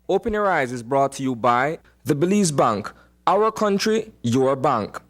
Open Your Eyes is brought to you by the Belize Bank. Our country, your bank.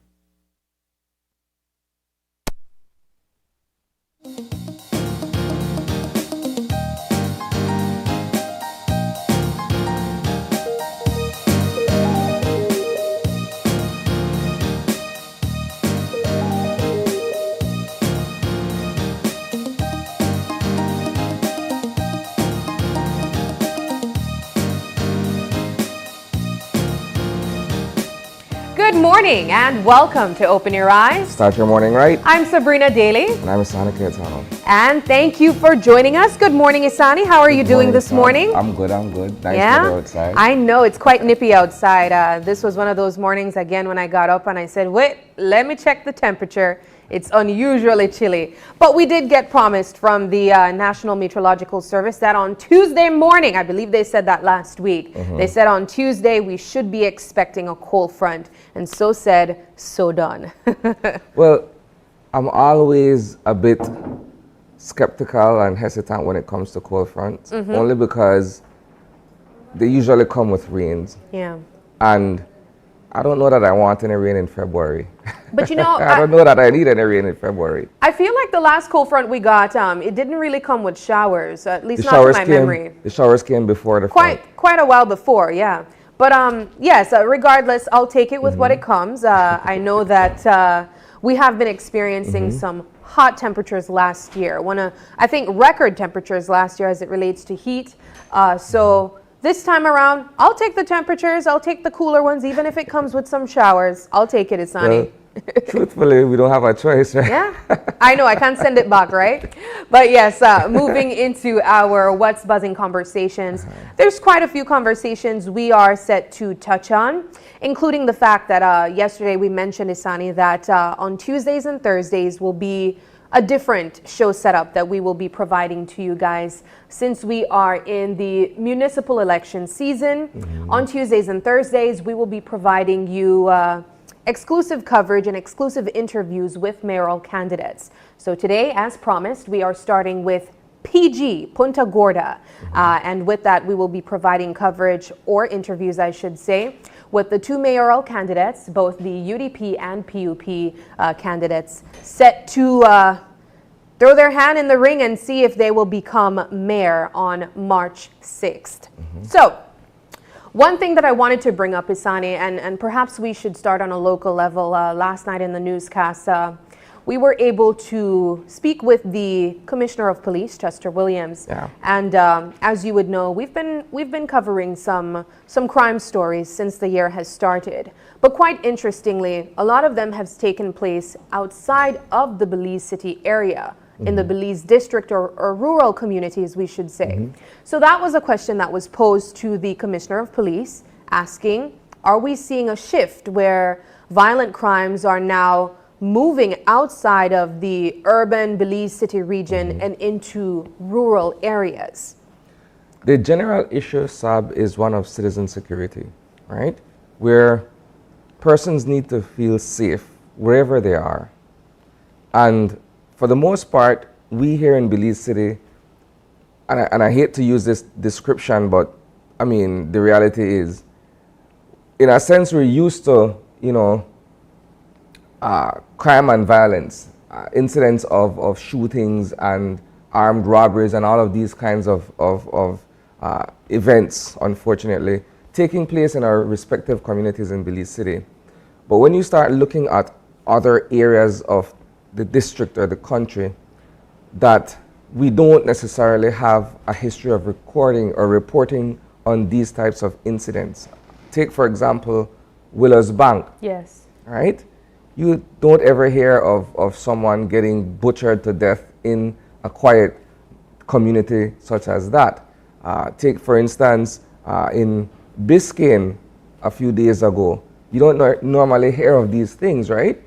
Good morning and welcome to Open Your Eyes. Start your morning right. I'm Sabrina Daly. And I'm Isani Keitano. And thank you for joining us. Good morning, Isani. How are you doing this morning? I'm good. Nice weather outside. I know, it's quite nippy outside. This was one of those mornings, again, when I got up and I said, wait, let me check the temperature. It's unusually chilly. But we did get promised from the National Meteorological Service that on Tuesday morning, I believe they said that last week, they said on Tuesday we should be expecting a cold front. And so said, so done. Well, I'm always a bit skeptical and hesitant when it comes to cold fronts, only because they usually come with rains. Yeah. And I don't know that I want any rain in February. But you know, I don't know that I need any rain in February. I feel like the last cold front we got, it didn't really come with showers, at least not to my memory. The showers came before the front. Quite a while before, yeah. But yes, regardless, I'll take it with what it comes. I know that we have been experiencing some hot temperatures last year. I think record temperatures last year as it relates to heat. So this time around, I'll take the temperatures. I'll take the cooler ones, even if it comes with some showers. I'll take it, Isani. Well, truthfully, we don't have a choice, right? Yeah, I know. I can't send it back, right? But yes, moving into our What's Buzzing conversations, there's quite a few conversations we are set to touch on, including the fact that yesterday we mentioned, Isani, that on Tuesdays and Thursdays will be a different show setup that we will be providing to you guys since we are in the municipal election season. On Tuesdays and Thursdays, we will be providing you exclusive coverage and exclusive interviews with mayoral candidates. So today, as promised, we are starting with PG, Punta Gorda. And with that, we will be providing coverage, or interviews, I should say, with the two mayoral candidates, both the UDP and PUP candidates, set to throw their hand in the ring and see if they will become mayor on March 6th. So, one thing that I wanted to bring up, Isani, and perhaps we should start on a local level. Last night in the newscast, we were able to speak with the Commissioner of Police, Chester Williams. Yeah. And as you would know, we've been covering some crime stories since the year has started. But quite interestingly, a lot of them have taken place outside of the Belize City area, in the Belize District or rural communities, we should say. So that was a question that was posed to the Commissioner of Police, asking, are we seeing a shift where violent crimes are now moving outside of the urban Belize City region and into rural areas? The general issue, Sab, is one of citizen security, right? Where persons need to feel safe wherever they are. And for the most part, we here in Belize City, and I hate to use this description, but I mean, the reality is, in a sense, we're used to, crime and violence, incidents of shootings and armed robberies and all of these kinds of events, unfortunately, taking place in our respective communities in Belize City. But when you start looking at other areas of the district or the country that we don't necessarily have a history of recording or reporting on these types of incidents. Take, for example, Willows Bank. Yes. Right? You don't ever hear of someone getting butchered to death in a quiet community such as that. Take, for instance, in Biscayne a few days ago. You don't normally hear of these things, right?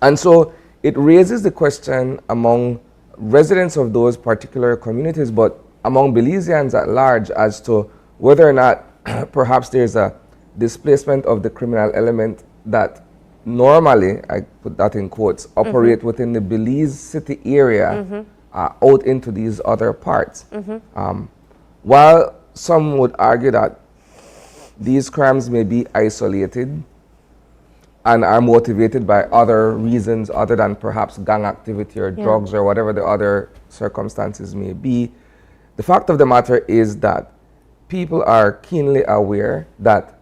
And so it raises the question among residents of those particular communities, but among Belizeans at large, as to whether or not perhaps there's a displacement of the criminal element that normally, I put that in quotes, operate within the Belize City area out into these other parts. While some would argue that these crimes may be isolated and are motivated by other reasons other than perhaps gang activity or drugs or whatever the other circumstances may be. The fact of the matter is that people are keenly aware that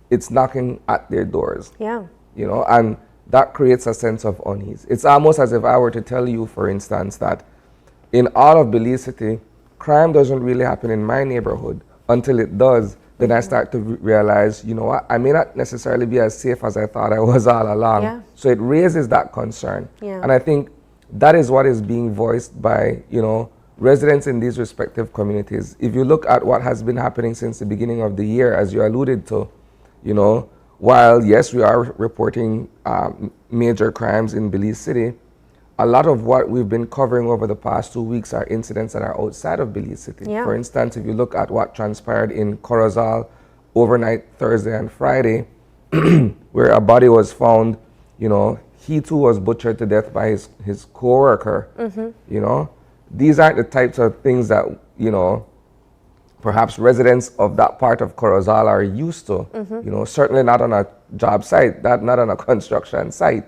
it's knocking at their doors. Yeah. You know, and that creates a sense of unease. It's almost as if I were to tell you, for instance, that in all of Belize City, crime doesn't really happen in my neighborhood. Until it does, then I start to realize, you know what, I may not necessarily be as safe as I thought I was all along. Yeah. So it raises that concern. Yeah. And I think that is what is being voiced by, you know, residents in these respective communities. If you look at what has been happening since the beginning of the year, as you alluded to, you know, while yes, we are reporting major crimes in Belize City, a lot of what we've been covering over the past 2 weeks are incidents that are outside of Belize City. Yeah. For instance, if you look at what transpired in Corozal overnight Thursday and Friday, where a body was found, you know, he too was butchered to death by his co-worker. You know, these aren't the types of things that, you know, perhaps residents of that part of Corozal are used to. You know, certainly not on a job site, not on a construction site.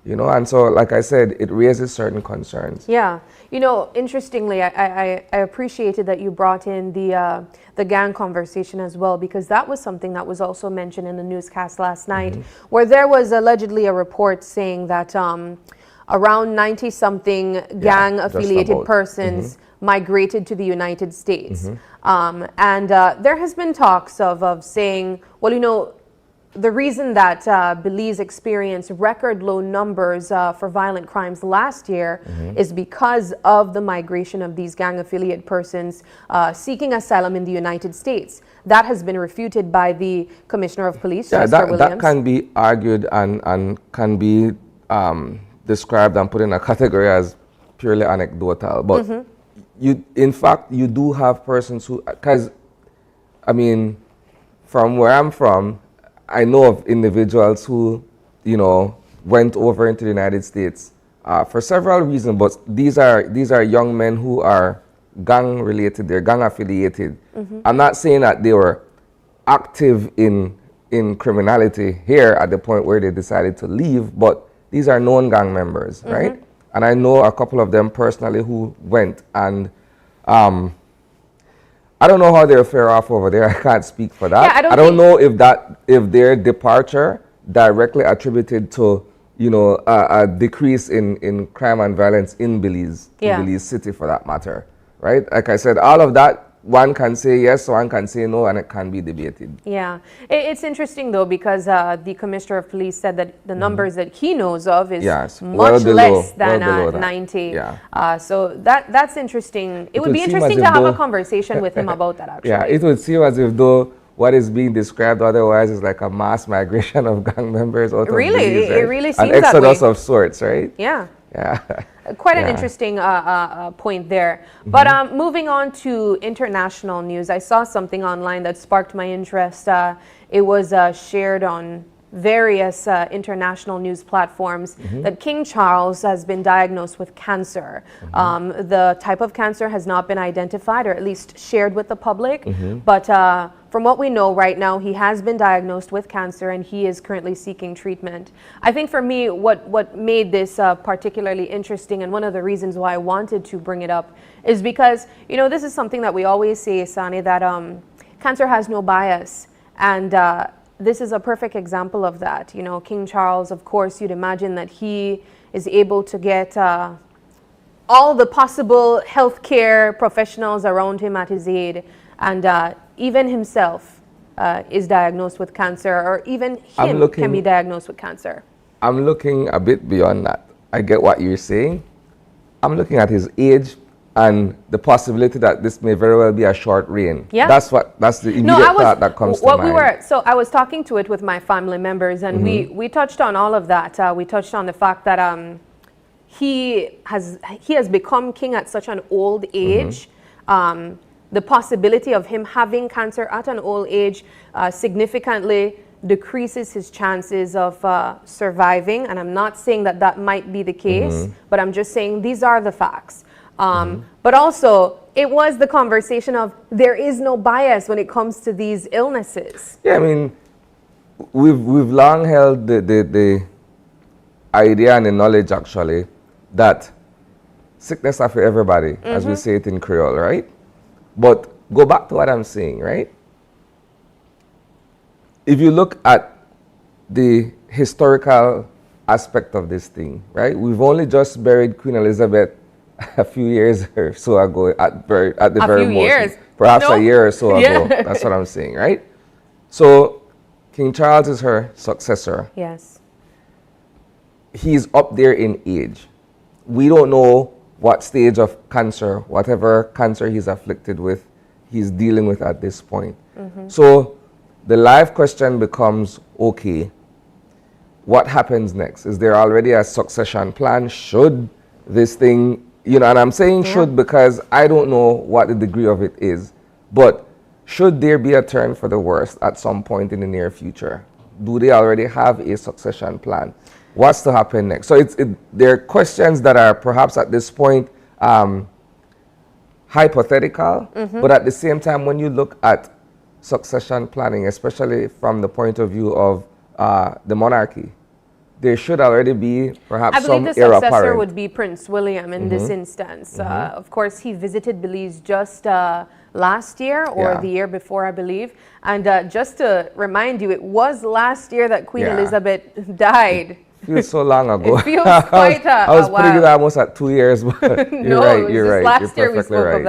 You know, and so, like I said, it raises certain concerns. Yeah. You know, interestingly, I appreciated that you brought in the gang conversation as well, because that was something that was also mentioned in the newscast last night, where there was allegedly a report saying that around 90-something gang-affiliated persons migrated to the United States. And there has been talks of saying, well, you know, the reason that Belize experienced record low numbers for violent crimes last year is because of the migration of these gang affiliate persons seeking asylum in the United States. That has been refuted by the Commissioner of Police, Chester Williams. That can be argued and can be described and put in a category as purely anecdotal. But in fact, you do have persons who, because, I mean, from where I'm from, I know of individuals who, you know, went over into the United States for several reasons, but these are young men who are gang related, they're gang affiliated. I'm not saying that they were active in criminality here at the point where they decided to leave, but these are known gang members, right? And I know a couple of them personally who went, and I don't know how they'll fare off over there. I can't speak for that. Yeah, I don't know if their departure directly attributed to, you know, a decrease in crime and violence in Belize, in Belize City for that matter, right? Like I said, all of that, one can say yes, one can say no, and it can be debated. Yeah. It's interesting, though, because the Commissioner of Police said that the numbers that he knows of is much less than 90. Yeah. So that's interesting. It would be interesting to have a conversation with him about that, actually. Yeah, it would seem as if, though, what is being described otherwise is like a mass migration of gang members out of Belize, right? It really seems that way. An exodus of sorts, right? Yeah. Yeah. Quite an interesting point there. But moving on to international news, I saw something online that sparked my interest. It was shared on various international news platforms that King Charles has been diagnosed with cancer. The type of cancer has not been identified, or at least shared with the public. But from what we know right now, he has been diagnosed with cancer and he is currently seeking treatment. I think for me, what made this particularly interesting, and one of the reasons why I wanted to bring it up, is because, you know, this is something that we always say, Sani, that cancer has no bias. And this is a perfect example of that. You know, King Charles, of course, you'd imagine that he is able to get all the possible healthcare professionals around him at his aid. And even himself is diagnosed with cancer, or even him can be diagnosed with cancer. I'm looking a bit beyond that. I get what you're saying. I'm looking at his age and the possibility that this may very well be a short reign. Yeah. That's the immediate thought that comes to mind. So I was talking to it with my family members, and we touched on all of that. We touched on the fact that he has become king at such an old age. The possibility of him having cancer at an old age significantly decreases his chances of surviving. And I'm not saying that might be the case, but I'm just saying these are the facts. But also, it was the conversation of there is no bias when it comes to these illnesses. Yeah, I mean, we've long held the idea and the knowledge actually that sickness are for everybody, as we say it in Creole, right? But go back to what I'm saying, right? If you look at the historical aspect of this thing, right? We've only just buried Queen Elizabeth a few years or so ago at the very most. Years. Perhaps No. a year or so Yeah. ago. That's what I'm saying, right? So King Charles is her successor. Yes. He's up there in age. We don't know what stage of cancer, whatever cancer he's afflicted with, he's dealing with at this point. So the live question becomes, okay, what happens next? Is there already a succession plan? Should this thing, and I'm saying should because I don't know what the degree of it is, but should there be a turn for the worst at some point in the near future? Do they already have a succession plan? What's to happen next? So there are questions that are perhaps at this point hypothetical, but at the same time, when you look at succession planning, especially from the point of view of the monarchy, there should already be perhaps some I believe the heir successor apparent. would be Prince William in this instance. Of course, he visited Belize just last year or Yeah. the year before, I believe. And just to remind you, it was last year that Queen Yeah. Elizabeth died. Feels so long ago. It feels quite I was a putting it while. almost at 2 years, but you're No, right. it was You're just right. last You're year we perfectly spoke right. of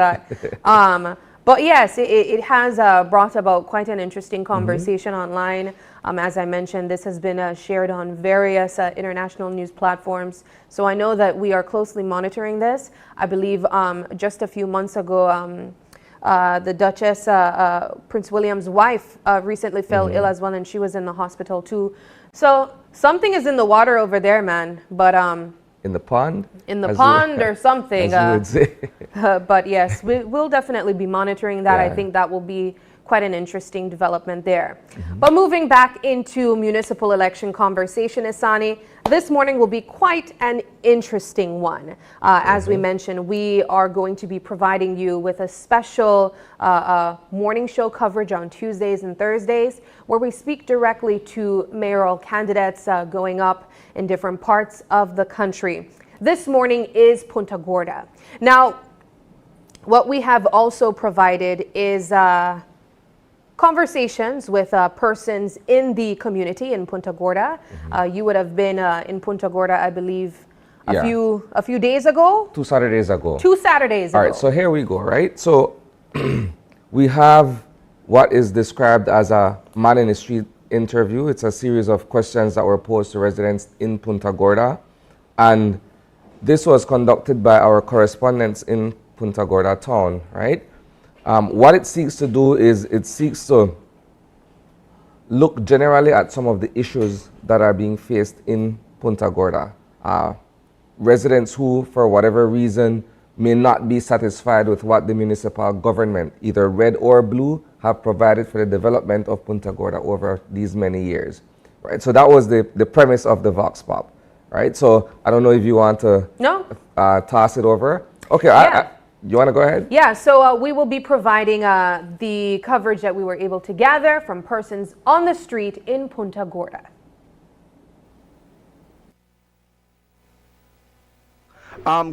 that. But yes, it has brought about quite an interesting conversation online. As I mentioned, this has been shared on various international news platforms. So I know that we are closely monitoring this. I believe just a few months ago, the Duchess, Prince William's wife, recently fell ill as well, and she was in the hospital too. So something is in the water over there, man. But In the pond? in the as pond you, or something. as you would say. But yes, we'll definitely be monitoring that. I Yeah. think that will be quite an interesting development there. But moving back into municipal election conversation, Isani, this morning will be quite an interesting one. As we mentioned, we are going to be providing you with a special morning show coverage on Tuesdays and Thursdays, where we speak directly to mayoral candidates going up in different parts of the country. This morning is Punta Gorda. Now, what we have also provided is conversations with persons in the community in Punta Gorda. You would have been in Punta Gorda, I believe, Yeah. a few days ago. 2 Saturdays ago. 2 Saturdays ago. All right, so here we go, right? So we have what is described as a man in the street interview. It's a series of questions that were posed to residents in Punta Gorda. And this was conducted by our correspondents in Punta Gorda town, right? What it seeks to do is it seeks to look generally at some of the issues that are being faced in Punta Gorda. Residents who, for whatever reason, may not be satisfied with what the municipal government, either red or blue, have provided for the development of Punta Gorda over these many years. Right? So that was the premise of the Vox Pop. Right? So I don't know if you want to toss it over. Okay, Yeah. you want to go ahead? Yeah, so we will be providing the coverage that we were able to gather from persons on the street in Punta Gorda.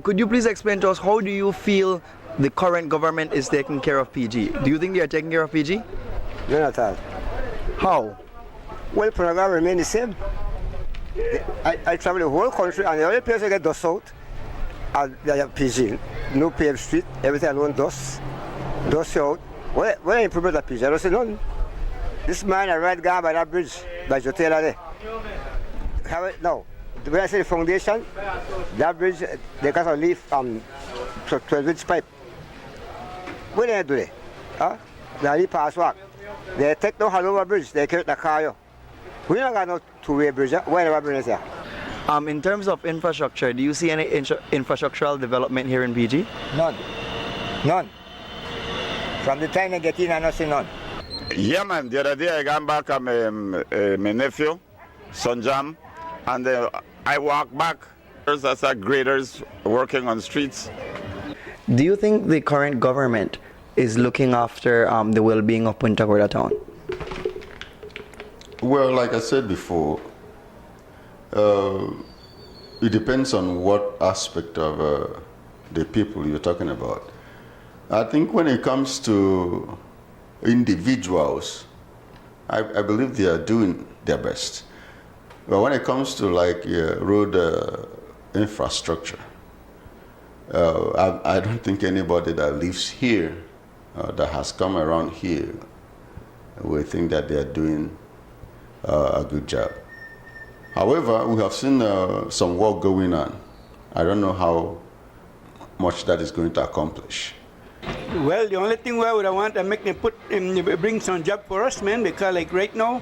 Could you please explain to us how do you feel the current government is taking care of PG? Do you think they are taking care of PG? Not at all. How? Well, program remain the same. I travel the whole country, and the only place I get dust out, they have PG. No paved street, everything alone dust. Dust out. What improvement of PG? I don't see none. This man I ride down by that bridge, by Jotela there. Have it now. When I say the foundation, that bridge, they got a leaf 12-inch pipe. What do they do there? Huh? They leave pass walk. They take no Hanover bridge, they carry the car. We don't got no two-way bridge. Why never bring it there? In terms of infrastructure, do you see any infrastructural development here in PG? None. None. From the time I get in, I don't see none. Yeah, man. The other day I got back at my nephew, son Jam, and I walked back. There's graders working on streets. Do you think the current government is looking after the well-being of Punta Gorda town? Well, like I said before, it depends on what aspect of the people you're talking about. I think when it comes to individuals, I believe they are doing their best. But when it comes to like road infrastructure, I don't think anybody that lives here that has come around here will think that they are doing a good job. However, we have seen some work going on. I don't know how much that is going to accomplish. Well, the only thing I would want to make them bring some job for us, man, because like right now,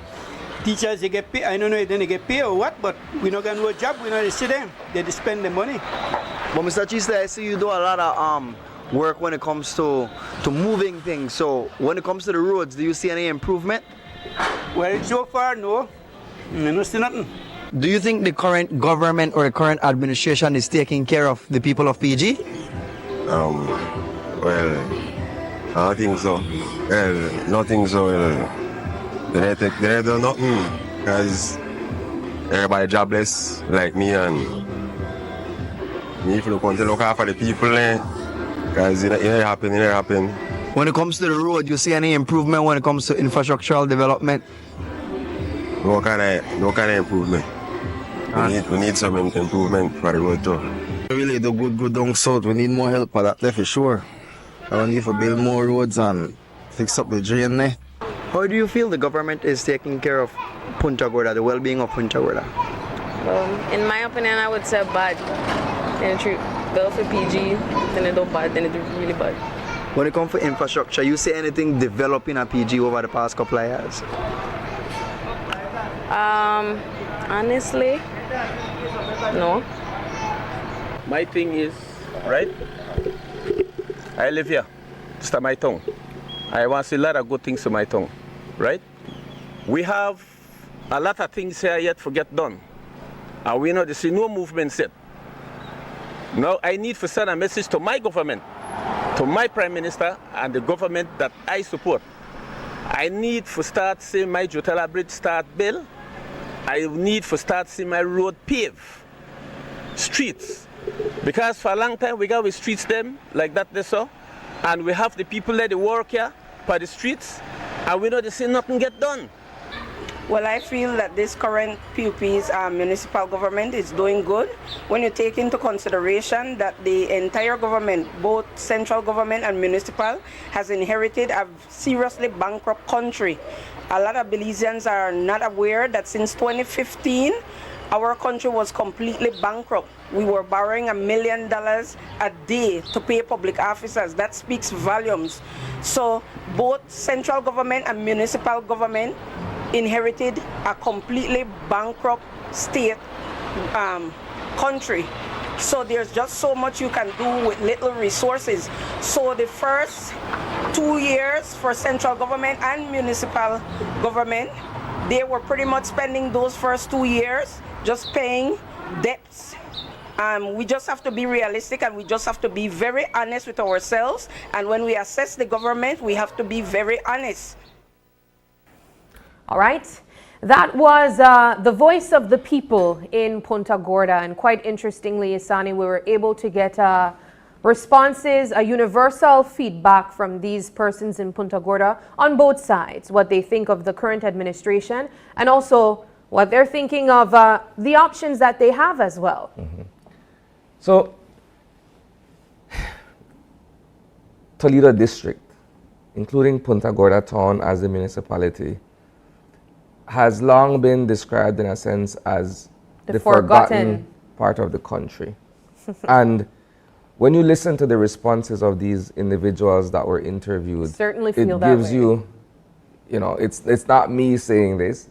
teachers, they get paid. I don't know if they get paid or what, but we're not going to do a job. We're not going to sit there. They spend the money. But Mr. Chista, I see you do a lot of work when it comes to moving things. So when it comes to the roads, do you see any improvement? Well, so far, no. I don't see nothing. Do you think the current government or the current administration is taking care of the people of PG? Well, I don't think so. Well, nothing so. They don't do nothing because everybody jobless like me, and me if you want to look after the people, because it ain't happen. When it comes to the road, you see any improvement when it comes to infrastructural development? No kind of improvement. We need some improvement for the road too. We really do good down south. We need more help for that there for sure. I need to build more roads and fix up the drain there. How do you feel the government is taking care of Punta Gorda, the well-being of Punta Gorda? In my opinion, I would say bad. And treat well for PG, then they do bad, then they do really bad. When it comes to infrastructure, you see anything developing at PG over the past couple of years? Honestly, no. My thing is, right? I live here. It's my tongue. I want to see a lot of good things to my tongue, right? We have a lot of things here yet to get done. And we know there's no movement yet. Now I need to send a message to my government, to my Prime Minister and the government that I support. I need to start seeing my Jotela Bridge start build. I need to start seeing my road pave. Streets. Because for a long time we got with streets them like that they saw. And we have the people that they work here for the streets. And we know they say nothing get done. Well, I feel that this current PUP's municipal government is doing good when you take into consideration that the entire government, both central government and municipal, has inherited a seriously bankrupt country. A lot of Belizeans are not aware that since 2015, our country was completely bankrupt. We were borrowing $1 million a day to pay public officers. That speaks volumes. So both central government and municipal government inherited a completely bankrupt state country. So there's just so much you can do with little resources. So the first 2 years for central government and municipal government, they were pretty much spending those first 2 years just paying debts. We just have to be realistic and we just have to be very honest with ourselves. And when we assess the government, we have to be very honest. All right. That was the voice of the people in Punta Gorda. And quite interestingly, Isani, we were able to get responses, a universal feedback from these persons in Punta Gorda on both sides, what they think of the current administration and also what they're thinking of the options that they have as well. Mm-hmm. So, Toledo District, including Punta Gorda Town as the municipality, has long been described in a sense as the forgotten part of the country. And when you listen to the responses of these individuals that were interviewed, certainly feel it that gives way. you know, it's not me saying this,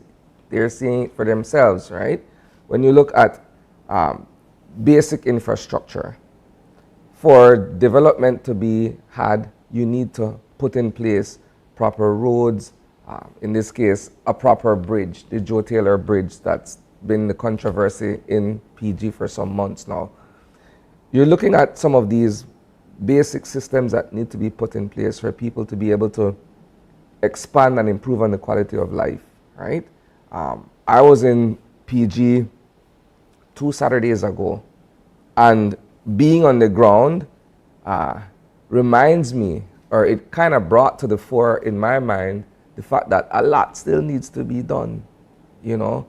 they're seeing it for themselves, right? When you look at basic infrastructure, for development to be had, you need to put in place proper roads, in this case, a proper bridge, the Joe Taylor Bridge that's been the controversy in PG for some months now. You're looking at some of these basic systems that need to be put in place for people to be able to expand and improve on the quality of life, right? I was in PG 2 Saturdays ago, and being on the ground reminds me, or it kind of brought to the fore in my mind, the fact that a lot still needs to be done, you know.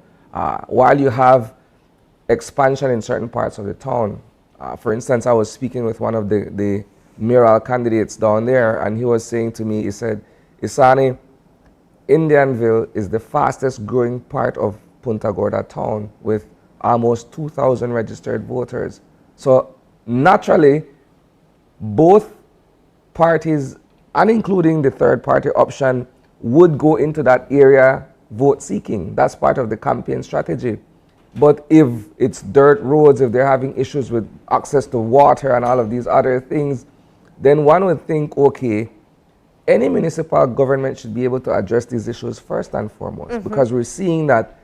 While you have expansion in certain parts of the town, for instance, I was speaking with one of the mayoral candidates down there, and he was saying to me, he said, Isani, Indianville is the fastest growing part of Punta Gorda town with almost 2,000 registered voters. So naturally, both parties, and including the third party option, would go into that area vote seeking. That's part of the campaign strategy. But if it's dirt roads, if they're having issues with access to water and all of these other things, then one would think, okay, any municipal government should be able to address these issues first and foremost, because we're seeing that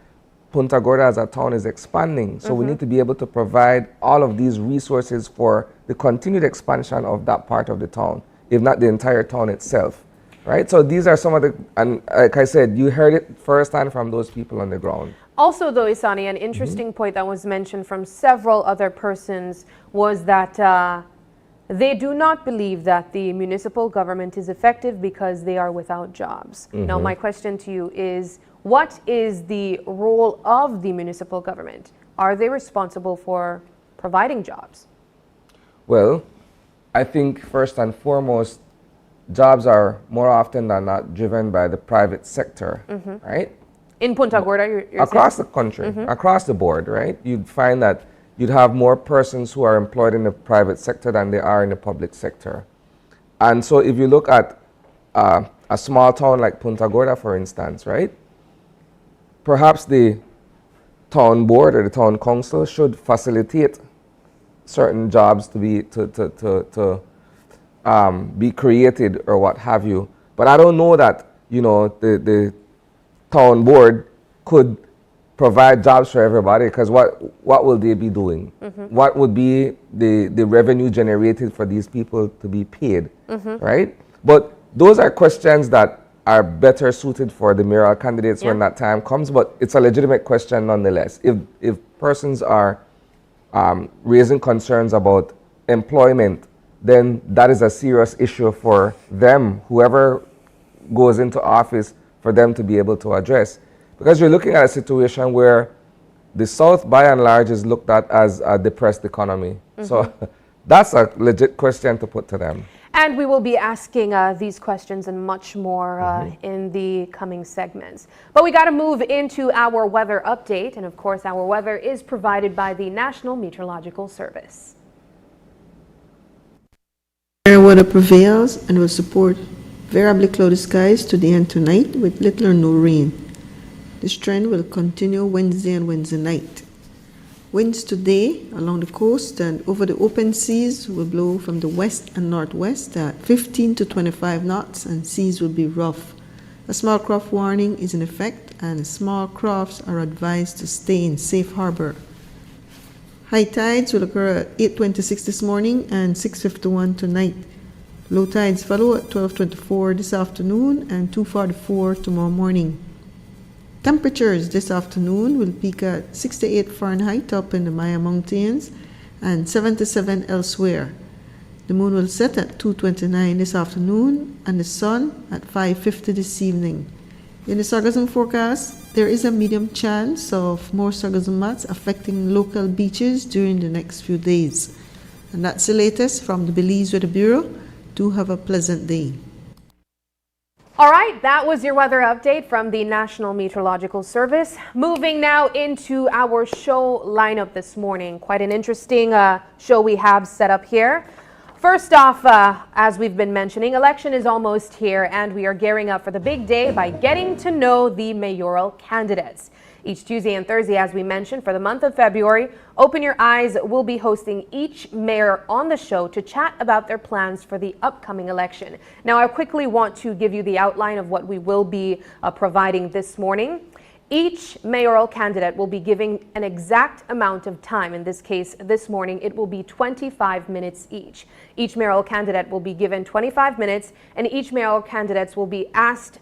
Punta Gorda as a town is expanding. So we need to be able to provide all of these resources for the continued expansion of that part of the town, if not the entire town itself, right? So these are some of the, and like I said, you heard it firsthand from those people on the ground. Also, though, Isani, an interesting point that was mentioned from several other persons was that they do not believe that the municipal government is effective because they are without jobs. Now, my question to you is, what is the role of the municipal government? Are they responsible for providing jobs? Well, I think first and foremost, jobs are more often than not driven by the private sector, right? In Punta Gorda, you're across saying? the country, across the board, right? You'd find that you'd have more persons who are employed in the private sector than they are in the public sector. And so if you look at a small town like Punta Gorda, for instance, right? Perhaps the town board or the town council should facilitate certain jobs to be created or what have you. But I don't know that, you know, the town board could provide jobs for everybody, because what will they be doing? What would be the revenue generated for these people to be paid, right? But those are questions that are better suited for the mayoral candidates when that time comes, but it's a legitimate question nonetheless. If persons are raising concerns about employment, then that is a serious issue for them, whoever goes into office, for them to be able to address. Because you're looking at a situation where the South, by and large, is looked at as a depressed economy. So that's a legit question to put to them. And we will be asking these questions and much more in the coming segments. But we got to move into our weather update. And of course, our weather is provided by the National Meteorological Service. Air weather prevails and will support variably cloudy skies today and tonight with little or no rain. This trend will continue Wednesday and Wednesday night. Winds today along the coast and over the open seas will blow from the west and northwest at 15 to 25 knots, and seas will be rough. A small craft warning is in effect, and small crafts are advised to stay in safe harbor. High tides will occur at 8:26 this morning and 6:51 tonight. Low tides follow at 12:24 this afternoon and 2:44 tomorrow morning. Temperatures this afternoon will peak at 68 Fahrenheit up in the Maya Mountains and 77 elsewhere. The moon will set at 2:29 this afternoon and the sun at 5:50 this evening. In the sargassum forecast, there is a medium chance of more sargassum mats affecting local beaches during the next few days. And that's the latest from the Belize Weather Bureau. Do have a pleasant day. All right, that was your weather update from the National Meteorological Service. Moving now into our show lineup this morning. Quite an interesting show we have set up here. First off, as we've been mentioning, election is almost here, and we are gearing up for the big day by getting to know the mayoral candidates. Each Tuesday and Thursday, as we mentioned, for the month of February, Open Your Eyes will be hosting each mayor on the show to chat about their plans for the upcoming election. Now, I quickly want to give you the outline of what we will be providing this morning. Each mayoral candidate will be given an exact amount of time. In this case, this morning, it will be 25 minutes each. Each mayoral candidate will be given 25 minutes, and each mayoral candidate will be asked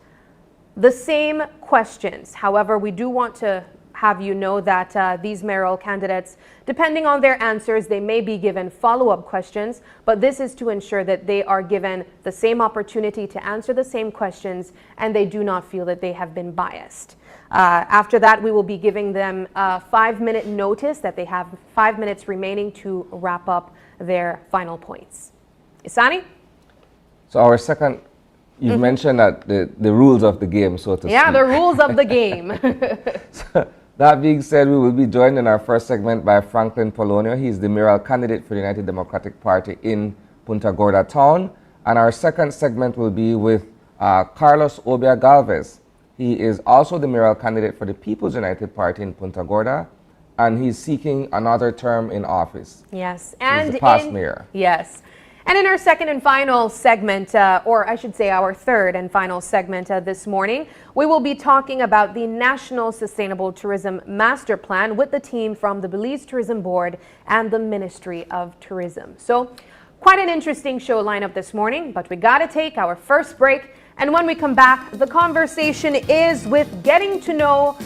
the same questions. However, we do want to have you know that these mayoral candidates, depending on their answers, they may be given follow-up questions, but this is to ensure that they are given the same opportunity to answer the same questions and they do not feel that they have been biased. After that, we will be giving them a 5-minute notice that they have 5 minutes remaining to wrap up their final points. Isani? So our second, you mentioned that the rules of the game, so to speak. Yeah, the rules of the game. So, that being said, we will be joined in our first segment by Franklin Polonio. He's the mayoral candidate for the United Democratic Party in Punta Gorda town. And our second segment will be with Carlos Obia Galvez. He is also the mayoral candidate for the People's United Party in Punta Gorda, and he's seeking another term in office. Yes, and he's the past mayor. Yes. And in our second and final segment, or I should say our third and final segment this morning, we will be talking about the National Sustainable Tourism Master Plan with the team from the Belize Tourism Board and the Ministry of Tourism. So quite an interesting show lineup this morning, but we got to take our first break. And when we come back, the conversation is with getting to know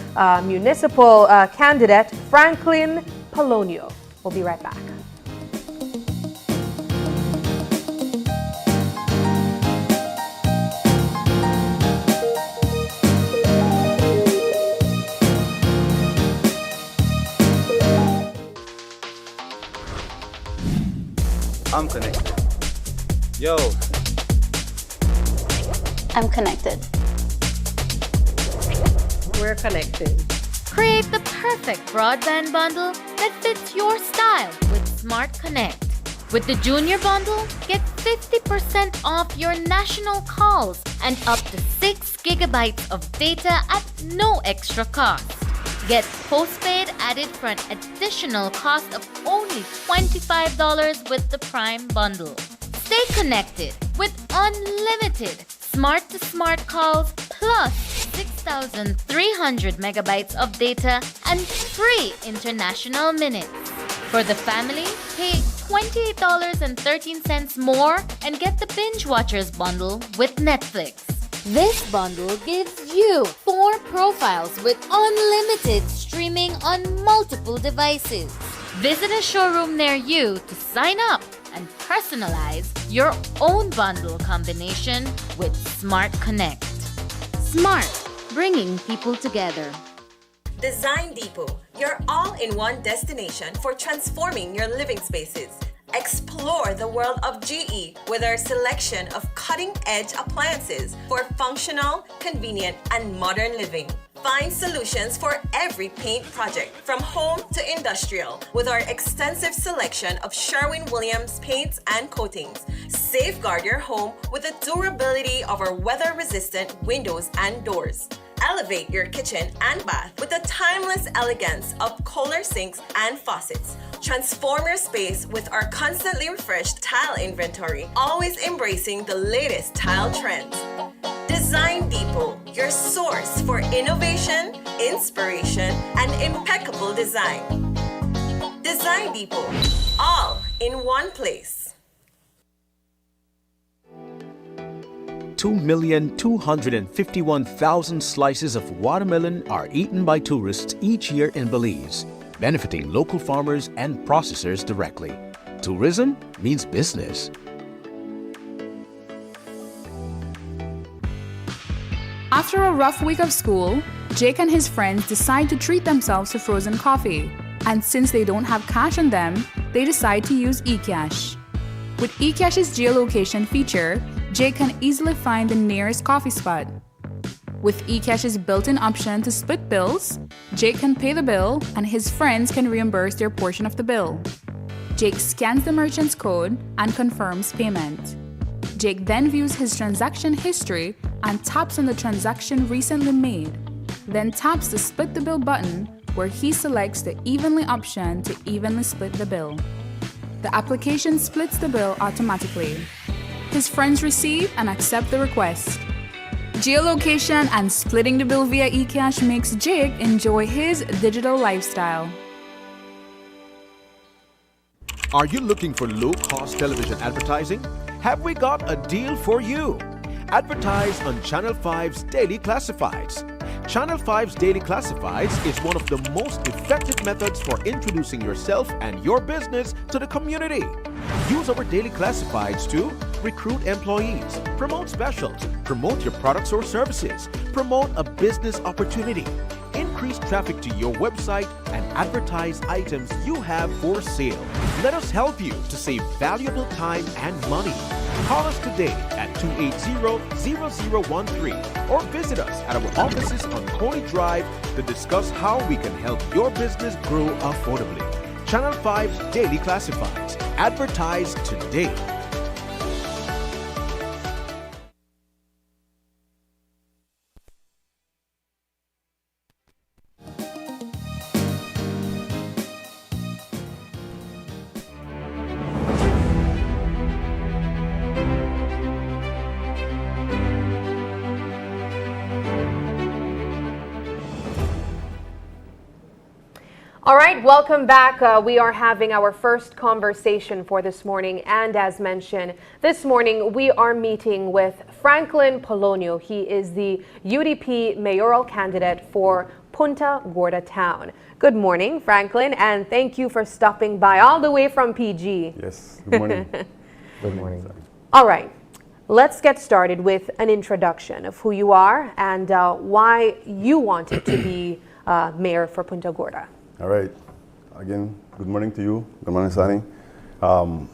municipal candidate Franklin Polonio. We'll be right back. I'm connected. Yo. I'm connected. We're connected. Create the perfect broadband bundle that fits your style with Smart Connect. With the Junior Bundle, get 50% off your national calls and up to 6 gigabytes of data at no extra cost. Get postpaid added for an additional cost of only $25 with the Prime Bundle. Stay connected with unlimited smart-to-smart calls plus 6,300 megabytes of data and free international minutes. For the family, pay $28.13 more and get the Binge Watchers bundle with Netflix. This bundle gives you 4 profiles with unlimited streaming on multiple devices. Visit a showroom near you to sign up and personalize your own bundle combination with Smart Connect. Smart, bringing people together. Design Depot, your all-in-one destination for transforming your living spaces. Explore the world of GE with our selection of cutting-edge appliances for functional, convenient, and modern living. Find solutions for every paint project, from home to industrial, with our extensive selection of Sherwin-Williams paints and coatings. Safeguard your home with the durability of our weather-resistant windows and doors. Elevate your kitchen and bath with the timeless elegance of Kohler sinks and faucets. Transform your space with our constantly refreshed tile inventory, always embracing the latest tile trends. Design Depot, your source for innovation, inspiration, and impeccable design. Design Depot, all in one place. 2,251,000 slices of watermelon are eaten by tourists each year in Belize, benefiting local farmers and processors directly. Tourism means business. After a rough week of school, Jake and his friends decide to treat themselves to frozen coffee. And since they don't have cash on them, they decide to use eCash. With eCash's geolocation feature, Jake can easily find the nearest coffee spot. With eCash's built-in option to split bills, Jake can pay the bill and his friends can reimburse their portion of the bill. Jake scans the merchant's code and confirms payment. Jake then views his transaction history and taps on the transaction recently made, then taps the Split the Bill button where he selects the Evenly option to evenly split the bill. The application splits the bill automatically. His friends receive and accept the request. Geolocation and splitting the bill via eCash makes Jake enjoy his digital lifestyle. Are you looking for low-cost television advertising? Have we got a deal for you? Advertise on Channel 5's Daily Classifieds. Channel 5's Daily Classifieds is one of the most effective methods for introducing yourself and your business to the community. Use our Daily Classifieds to recruit employees, promote specials, promote your products or services, promote a business opportunity, increase traffic to your website, and advertise items you have for sale. Let us help you to save valuable time and money. Call us today at 280-0013 or visit us at our offices on Coney Drive to discuss how we can help your business grow affordably. Channel 5's Daily Classifieds. Advertise today. All right, welcome back. We are having our first conversation for this morning. And as mentioned, this morning we are meeting with Franklin Polonio. He is the UDP mayoral candidate for Punta Gorda Town. Good morning, Franklin, and thank you for stopping by all the way from PG. Yes, good morning. Good morning. All right, let's get started with an introduction of who you are and why you wanted to be mayor for Punta Gorda. All right. Again, good morning to you. Good morning, Sani. I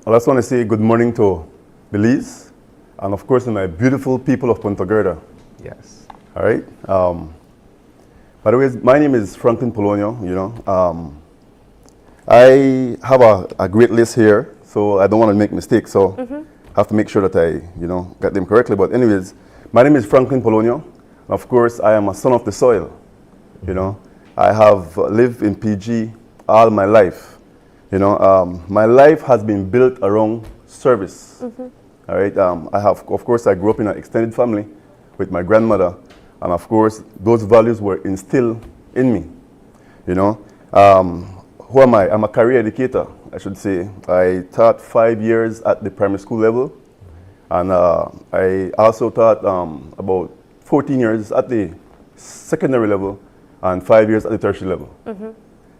just want to say good morning to Belize and, of course, to my beautiful people of Punta Gorda. Yes. All right. By the way, my name is Franklin Polonio, you know. I have a great list here, so I don't want to make mistakes, so I have to make sure that I, get them correctly. But anyways, my name is Franklin Polonio. Of course, I am a son of the soil, I have lived in PG all my life. My life has been built around service. All right. Of course, I grew up in an extended family with my grandmother, and of course, those values were instilled in me. Who am I? I'm a career educator, I should say. I taught 5 years at the primary school level, and I also taught about 14 years at the secondary level and 5 years at the tertiary level.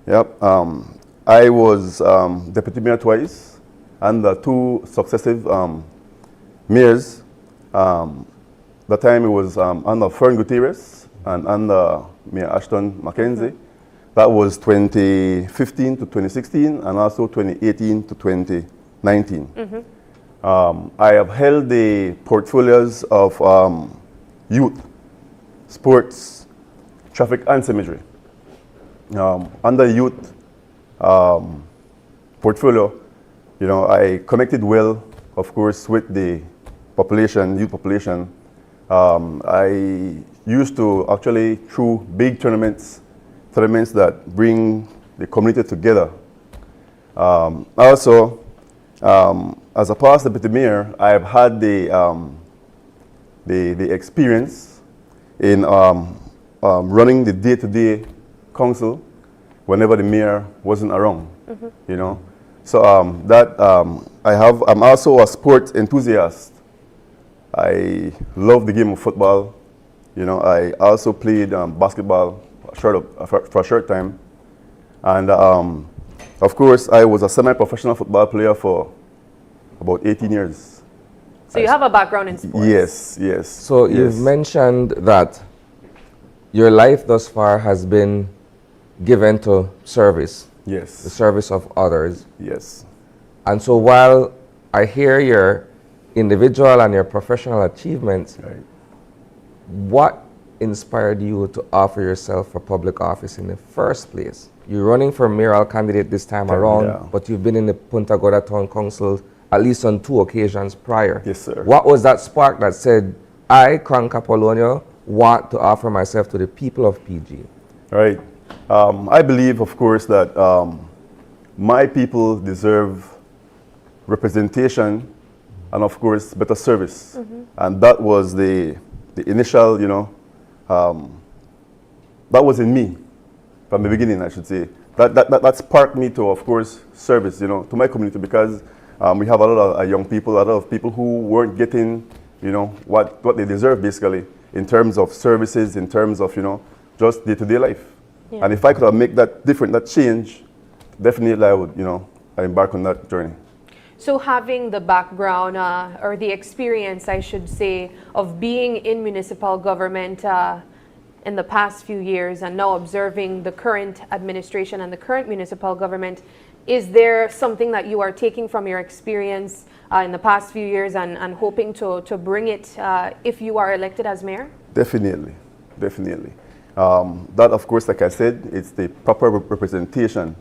Yep. I was deputy mayor twice under 2 successive mayors. That time it was under Fern Gutierrez and under Mayor Ashton Mackenzie. That was 2015 to 2016 and also 2018 to 2019. I have held the portfolios of youth, sports, traffic and cemetery. Under youth portfolio, I connected well, of course, with the population, youth population. I used to actually through big tournaments that bring the community together. Also, as a past deputy mayor, I have had the experience in running the day-to-day council whenever the mayor wasn't around, So I'm also a sports enthusiast. I love the game of football. I also played basketball for a short time. And of course, I was a semi-professional football player for about 18 years. So you have a background in sports? Yes. So you've mentioned that your life thus far has been given to service. Yes. The service of others. Yes. And so while I hear your individual and your professional achievements, what inspired you to offer yourself for public office in the first place? You're running for mayoral candidate this time around, but you've been in the Punta Gorda Town Council at least on 2 occasions prior. Yes, sir. What was that spark that said, I, Cranka Polonio, want to offer myself to the people of PG? Right. I believe, of course, that my people deserve representation and, of course, better service. And that was the the initial, that was in me from the beginning, I should say. That sparked me to, of course, service, to my community, because we have a lot of young people, a lot of people who weren't getting, what they deserve, basically, in terms of services, in terms of, just day-to-day life. Yeah. And if I could have made that different, that change, definitely I would, I embark on that journey. So having the background or the experience, I should say, of being in municipal government in the past few years and now observing the current administration and the current municipal government, is there something that you are taking from your experience in the past few years and hoping to bring it if you are elected as mayor? Definitely, definitely. That, of course, like I said, it's the proper representation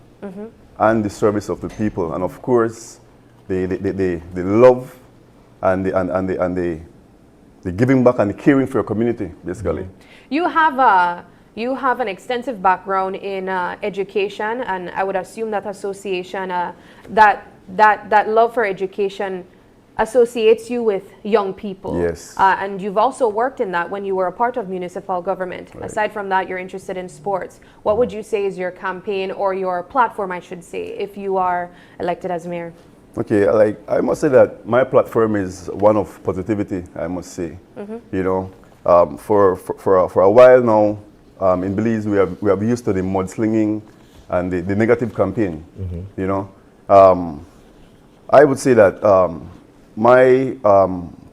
and the service of the people, and of course, the love and the giving back and the caring for your community, basically. You have an extensive background in education, and I would assume that association, that love for education associates you with young people. Yes. And you've also worked in that when you were a part of municipal government. Right. Aside from that, you're interested in sports. What would you say is your campaign or your platform, I should say, if you are elected as mayor? Okay, I must say that my platform is one of positivity, I must say. For a while now, in Belize, we have used to the mudslinging and the negative campaign. I would say that my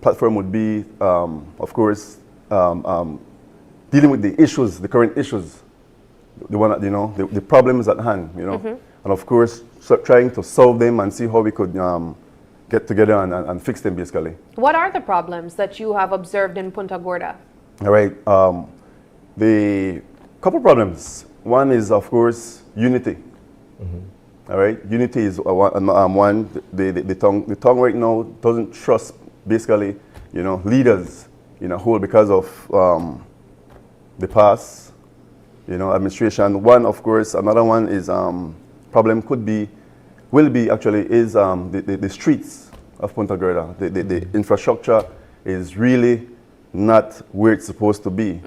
platform would be, of course, dealing with the issues, the current issues, the one that, the problems at hand, and of course, trying to solve them and see how we could get together and fix them, basically. What are the problems that you have observed in Punta Gorda? All right. The couple problems. One is, of course, unity. All right. Unity is one. The tongue right now doesn't trust, basically, leaders in a whole because of the past, administration. One, of course. Another one is problem will be the streets of Punta Gorda. The infrastructure is really not where it's supposed to be.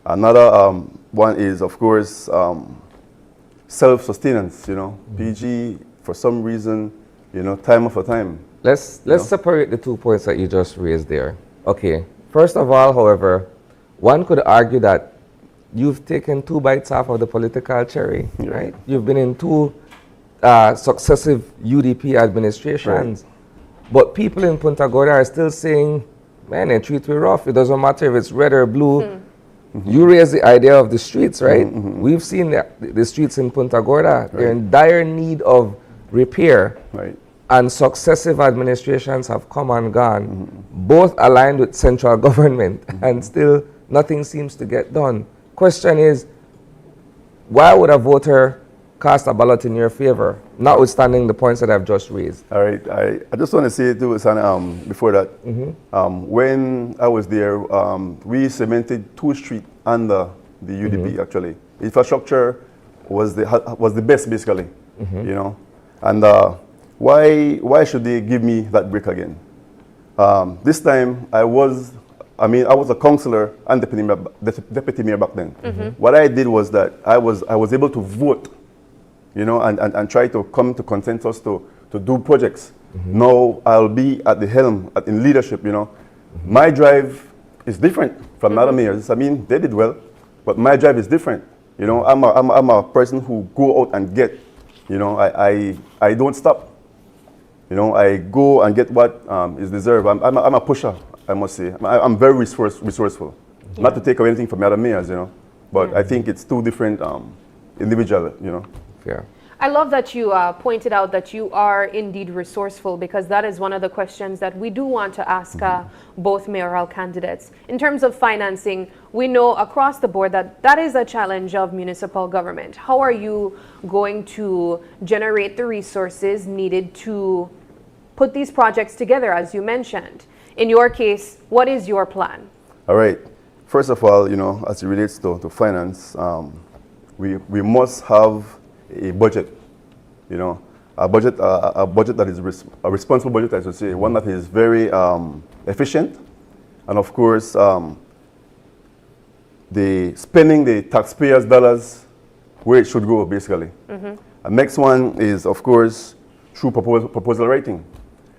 Another one is, of course, self-sustenance. PG, for some reason, time after time. Let's separate the 2 points that you just raised there. Okay. First of all, however, one could argue that you've taken 2 bites off of the political cherry, right? You've been in 2 successive UDP administrations, right. But people in Punta Gorda are still saying, man, they treat me rough. It doesn't matter if it's red or blue. You raise the idea of the streets, right? We've seen the streets in Punta Gorda. Right. They're in dire need of repair. Right. And successive administrations have come and gone, both aligned with central government, and still nothing seems to get done. Question is, why would a voter cast a ballot in your favor, notwithstanding the points that I've just raised? All right. I just want to say too, before that, when I was there, we cemented 2 streets under the UDP, actually. Infrastructure was the best, basically, And why should they give me that break again? This time, I was a councillor and deputy mayor back then. What I did was that I was able to vote, and try to come to consensus to do projects. Now I'll be at the helm, in leadership, My drive is different from other mayors. They did well, but my drive is different. I'm a person who go out and get, I don't stop. I go and get what is deserved. I'm a pusher, I must say. I'm very resourceful. Yeah. Not to take away anything from other mayors, but I think it's 2 different individuals, Yeah. I love that you pointed out that you are indeed resourceful, because that is one of the questions that we do want to ask both mayoral candidates. In terms of financing, we know across the board that is a challenge of municipal government. How are you going to generate the resources needed to put these projects together, as you mentioned? In your case, what is your plan? All right. First of all, as it relates to finance, we must have a budget, a budget that is a responsible budget, I should say, one that is very efficient, and of course, spending the taxpayers' dollars where it should go, basically. The next one is, of course, through proposal writing.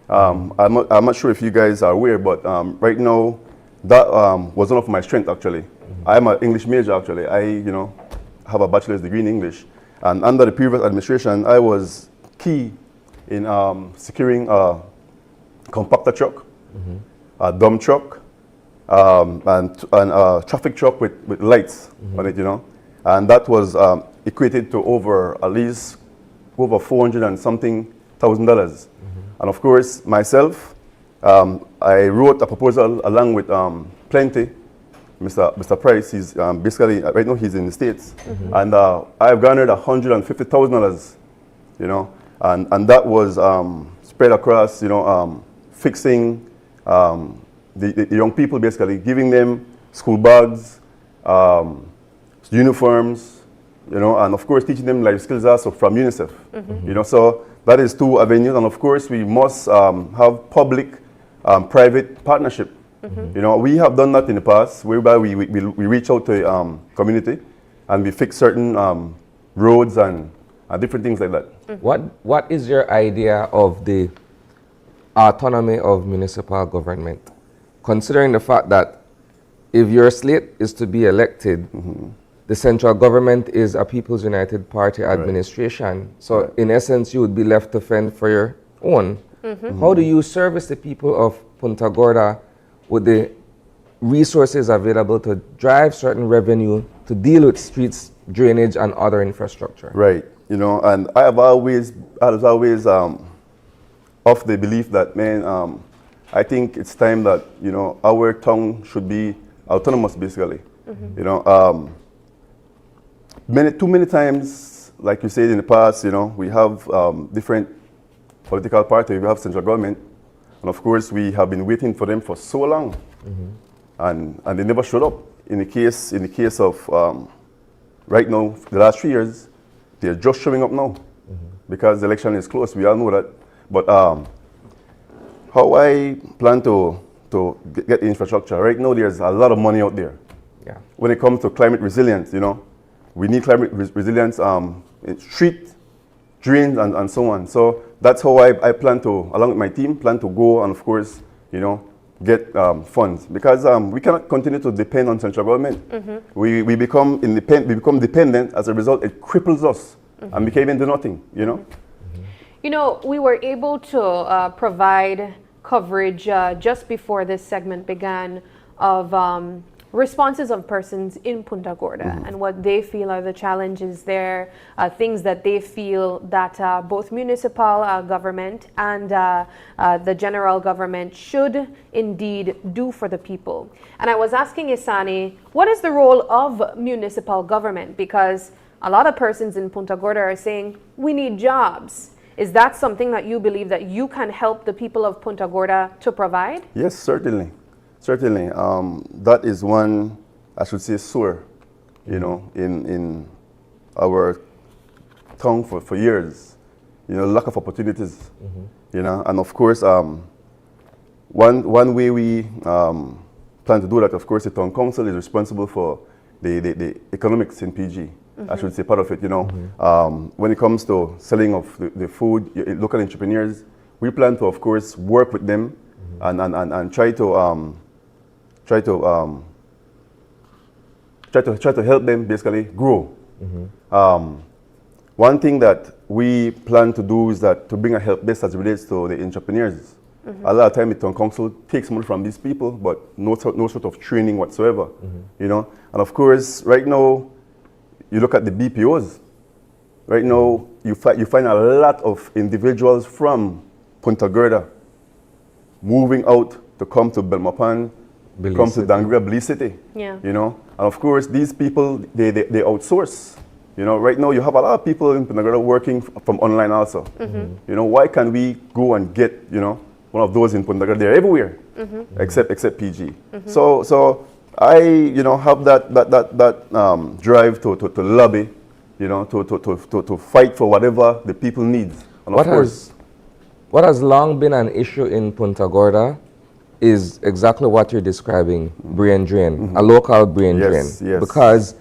I'm not sure if you guys are aware, but right now, that was one of my strengths, actually. I'm an English major, actually. I, have a bachelor's degree in English. And under the previous administration, I was key in securing a compactor truck, a dump truck, and a traffic truck with lights on it, And that was equated to at least over $400 and something thousand. And of course, myself, I wrote a proposal along with Plenty, Mr. Price. He's basically, right now he's in the States. And I've garnered $150,000, and that was spread across, fixing the young people, basically, giving them school bags, uniforms, and of course teaching them life skills also from UNICEF. So that is 2 avenues, and of course we must have public-private partnership. We have done that in the past, whereby we reach out to the community and we fix certain roads and different things like that. What is your idea of the autonomy of municipal government, considering the fact that if your slate is to be elected, the central government is a People's United Party administration. So in essence, you would be left to fend for your own. How do you service the people of Punta Gorda with the resources available to drive certain revenue to deal with streets, drainage, and other infrastructure? Right. And I was always of the belief that, man, I think it's time that, our town should be autonomous, basically. Too many times, like you said in the past, we have different political parties, we have central government, and of course we have been waiting for them for so long, and they never showed up. In the case of right now, the last 3 years, they're just showing up now because the election is close. We all know that. But how I plan to get the infrastructure, right now there's a lot of money out there. Yeah. When it comes to climate resilience, we need climate resilience, street, drains, and so on. So that's how I plan to, along with my team, plan to go and, of course, get funds. Because we cannot continue to depend on central government. We become independent, we become dependent. As a result, it cripples us and we can't even do nothing, we were able to provide coverage just before this segment began of responses of persons in Punta Gorda and what they feel are the challenges there, things that they feel that both municipal government and the general government should indeed do for the people. And I was asking Isani, what is the role of municipal government? Because a lot of persons in Punta Gorda are saying, we need jobs. Is that something that you believe that you can help the people of Punta Gorda to provide? Yes, certainly. Certainly. That is one, I should say, sore, in our town for years. Lack of opportunities, and of course, one way we plan to do that, of course, the town council is responsible for the economics in PG. I should say part of it, When it comes to selling of the food, local entrepreneurs, we plan to, of course, work with them and try to help them basically grow. One thing that we plan to do is that to bring a help desk as it relates to the entrepreneurs. A lot of time the town council takes money from these people, but no sort of training whatsoever. And of course, right now, you look at the BPOs. Right now, you find a lot of individuals from Punta Gorda moving out to come to Belmopan, come to Dangria, Belize City. Yeah. And of course, these people, they outsource. Right now you have a lot of people in Punta Gorda working from online also. Why can't we go and get, one of those in Punta Gorda? They're everywhere, except PG. So I, have that drive to lobby, to fight for whatever the people need. And what has long been an issue in Punta Gorda is exactly what you're describing, brain drain, a local brain drain. Yes. Because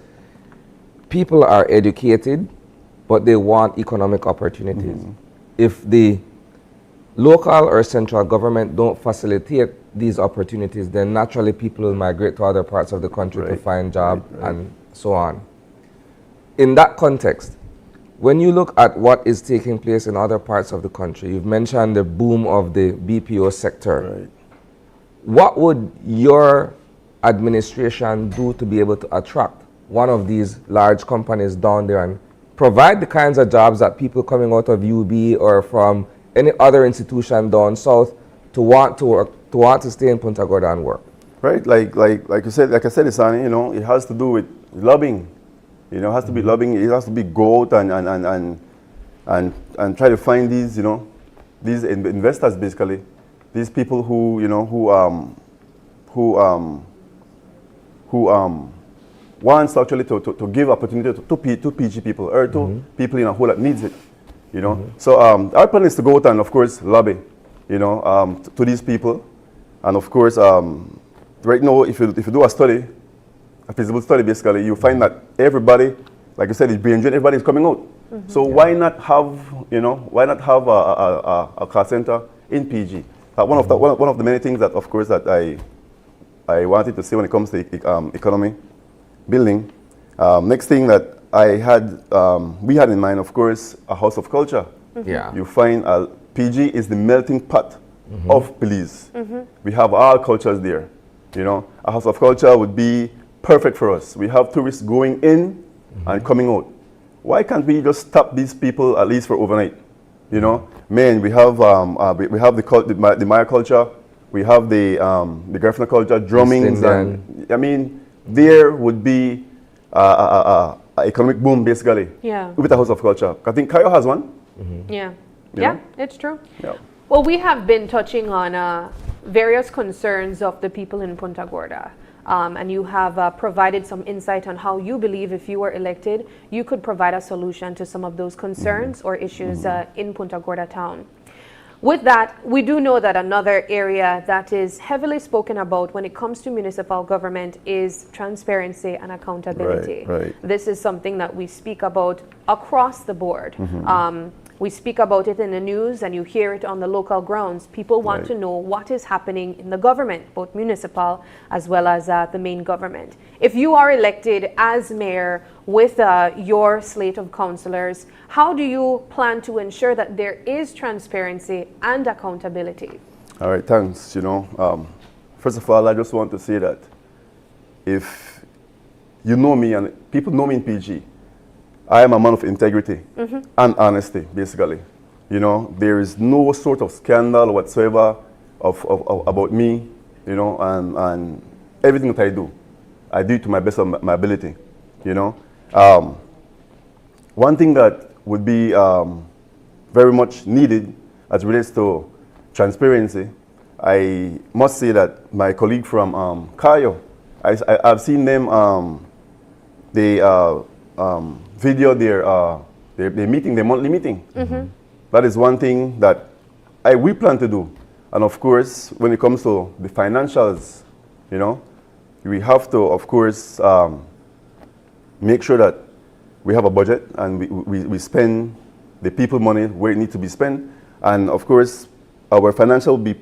people are educated, but they want economic opportunities. If the local or central government don't facilitate these opportunities, then naturally people will migrate to other parts of the country to find jobs and so on. In that context, when you look at what is taking place in other parts of the country, you've mentioned the boom of the BPO sector. What would your administration do to be able to attract one of these large companies down there and provide the kinds of jobs that people coming out of UB or from any other institution down south to want to work, to want to stay in Punta Gorda and work? Right, like I said, Isani, you know, it has to do with lobbying. You know, it has to be lobbying. It has to be go out and try to find these, you know, these investors basically, these people who, you know, who wants actually to give opportunity to PG people or to people in a whole that needs it. You know, so our plan is to go out and of course lobby, you know, to these people, and of course right now if you do a study, a feasible study basically, you find that everybody, like you said, is brain drain, everybody is coming out. So why not have, you know, a call center in PG? One of the many things that of course that I wanted to say when it comes to economy building. Next thing that we had in mind, of course, a house of culture. Yeah. You find PG is the melting pot of Belize. We have all cultures there. You know, a house of culture would be perfect for us. We have tourists going in and coming out. Why can't we just stop these people at least for overnight? You know, man, we have the Maya culture, we have the Garifuna culture, drummings, and I mean, there would be a economic boom basically. Yeah. With a house of culture. I think Cayo has one. Yeah. You Yeah, know? it's true. Yeah. Well, we have been touching on various concerns of the people in Punta Gorda. And you have provided some insight on how you believe if you were elected, you could provide a solution to some of those concerns or issues in Punta Gorda town. With that, we do know that another area that is heavily spoken about when it comes to municipal government is transparency and accountability. Right. This is something that we speak about across the board. We speak about it in the news and you hear it on the local grounds. People want to know what is happening in the government, both municipal as well as the main government. If you are elected as mayor with your slate of councillors, how do you plan to ensure that there is transparency and accountability? All right, thanks. You know, first of all, I just want to say that if you know me and people know me in PG, I am a man of integrity and honesty, basically. You know, there is no sort of scandal whatsoever about me, you know, and everything that I do it to my best of my ability, you know. One thing that would be very much needed as it relates to transparency, I must say that my colleague from Cayo, I've seen them, video their meeting, their monthly meeting. That is one thing that we plan to do. And of course, when it comes to the financials, you know, we have to, of course, make sure that we have a budget and we spend the people money where it needs to be spent. And of course, our financial will be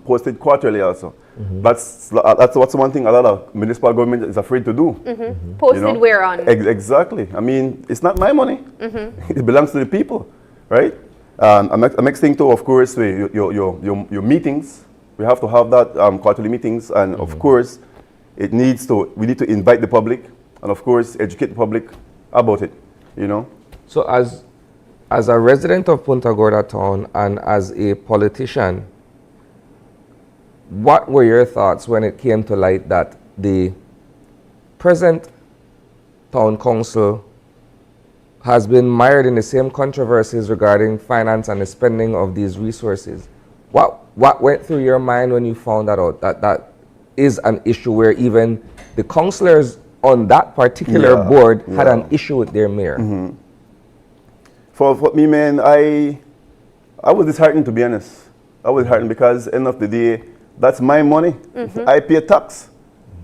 posted quarterly also. That's one thing a lot of municipal government is afraid to do. Posted, you know? where on? Exactly. I mean, it's not my money. It belongs to the people, right? The next thing too, of course, your meetings. We have to have that quarterly meetings, and of course, we need to invite the public, and of course, educate the public about it. You know. So as a resident of Punta Gorda town and as a politician, what were your thoughts when it came to light that the present town council has been mired in the same controversies regarding finance and the spending of these resources? What went through your mind when you found that out, that is an issue where even the councillors on that particular board had an issue with their mayor? For me, man, I was disheartened, to be honest. I was hurting because end of the day, that's my money. I pay tax,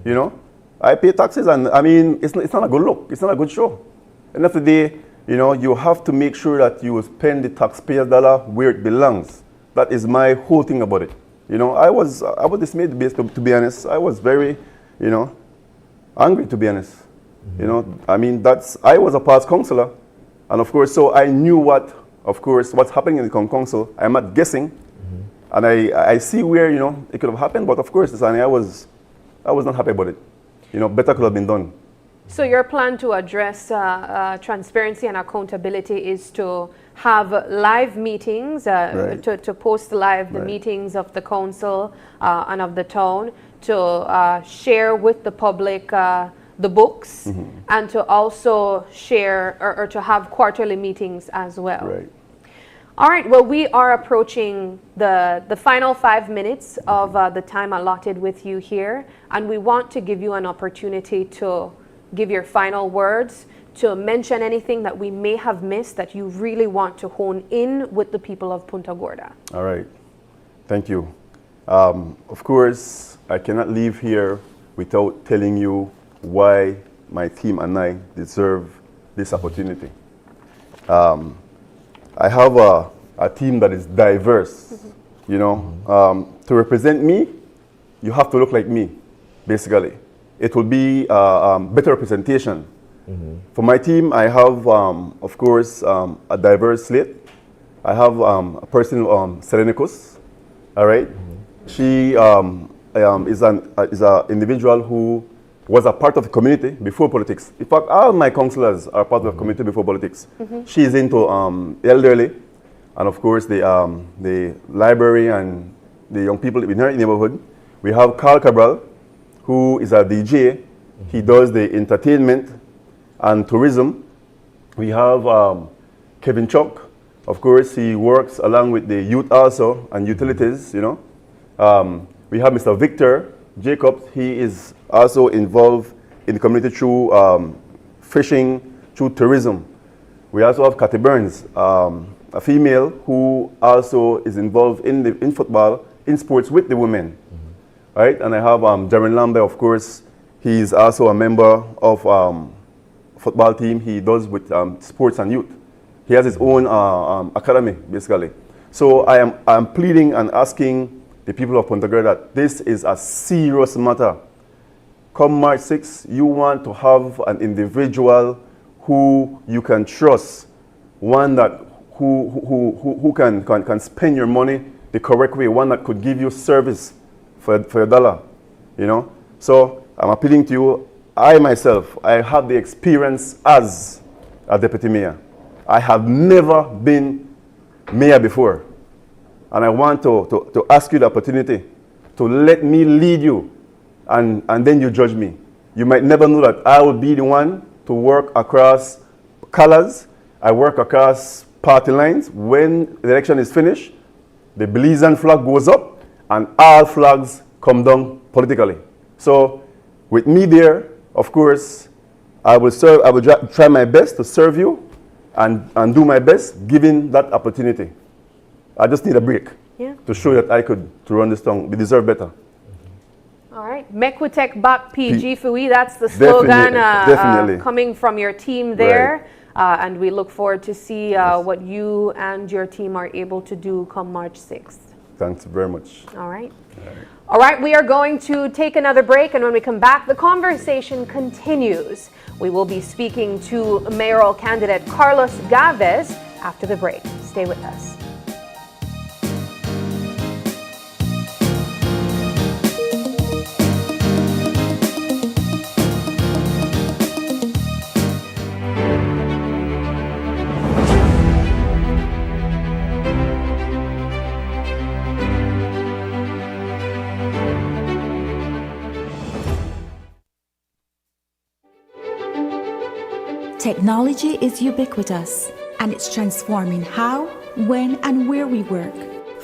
you know. I pay taxes, and I mean, it's not a good look. It's not a good show. End of the day, you know, you have to make sure that you spend the taxpayer dollar where it belongs. That is my whole thing about it. You know, I was dismayed, to be honest. I was very, you know, angry, to be honest. You know, I mean, I was a past councillor, and of course, so I knew what's happening in the council. I'm not guessing, and I see where, you know, it could have happened, but of course, I was not happy about it. You know, better could have been done. So your plan to address transparency and accountability is to have live meetings, Right. to post live the Right. meetings of the council and of the town, to share with the public the books, and to also share or to have quarterly meetings as well. Right. All right, well, we are approaching the final 5 minutes of the time allotted with you here, and we want to give you an opportunity to give your final words, to mention anything that we may have missed that you really want to hone in with the people of Punta Gorda. All right. Thank you. Of course, I cannot leave here without telling you why my team and I deserve this opportunity. I have a team that is diverse. You know, to represent me, you have to look like me, basically. It will be better representation. For my team, I have, of course, a diverse slate. I have a person, Selenicus, all right? She is an individual who was a part of the community before politics. In fact, all my councillors are part of the community before politics. She is into elderly, and of course, the library and the young people in her neighborhood. We have Carl Cabral, who is a DJ. He does the entertainment and tourism. We have Kevin Chuck. Of course, he works along with the youth also and utilities, you know. We have Mr. Victor Jacobs. He is also involved in the community through fishing, through tourism. We also have Cathy Burns, a female who also is involved in football, in sports with the women. Right? And I have Jeremy Lambert, of course. He's also a member of football team. He does with sports and youth. He has his own academy, basically. So I am pleading and asking the people of Punta Gorda that this is a serious matter. Come March 6th, you want to have an individual who you can trust, one that who can spend your money the correct way, one that could give you service for your dollar, you know. So I'm appealing to you. I myself, I have the experience as a deputy mayor. I have never been mayor before. And I want to ask you the opportunity to let me lead you, and then you judge me. You might never know that I will be the one to work across colors. I work across party lines. When the election is finished, the Belizean flag goes up, and all flags come down politically. So with me there, of course, I will try my best to serve you and do my best given that opportunity. I just need a break to show that I could to run this town. We deserve better. All right. Mekwitek Bak PG Fui, that's the slogan definitely. Coming from your team there. Right. And we look forward to see what you and your team are able to do come March 6th. Thanks very much. All right. All right, we are going to take another break, and when we come back, the conversation continues. We will be speaking to mayoral candidate Carlos Galvez after the break. Stay with us. Technology is ubiquitous, and it's transforming how, when, and where we work.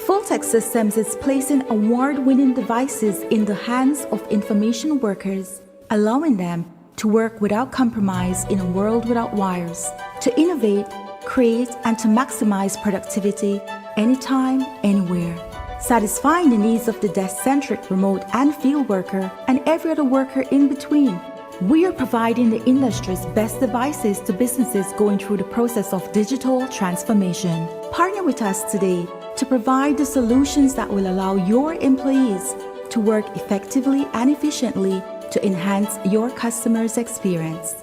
Fulltech Systems is placing award-winning devices in the hands of information workers, allowing them to work without compromise in a world without wires, to innovate, create, and to maximize productivity anytime, anywhere. satisfying the needs of the desk-centric remote and field worker and every other worker in between. We are providing the industry's best devices to businesses going through the process of digital transformation. Partner with us today to provide the solutions that will allow your employees to work effectively and efficiently to enhance your customers' experience.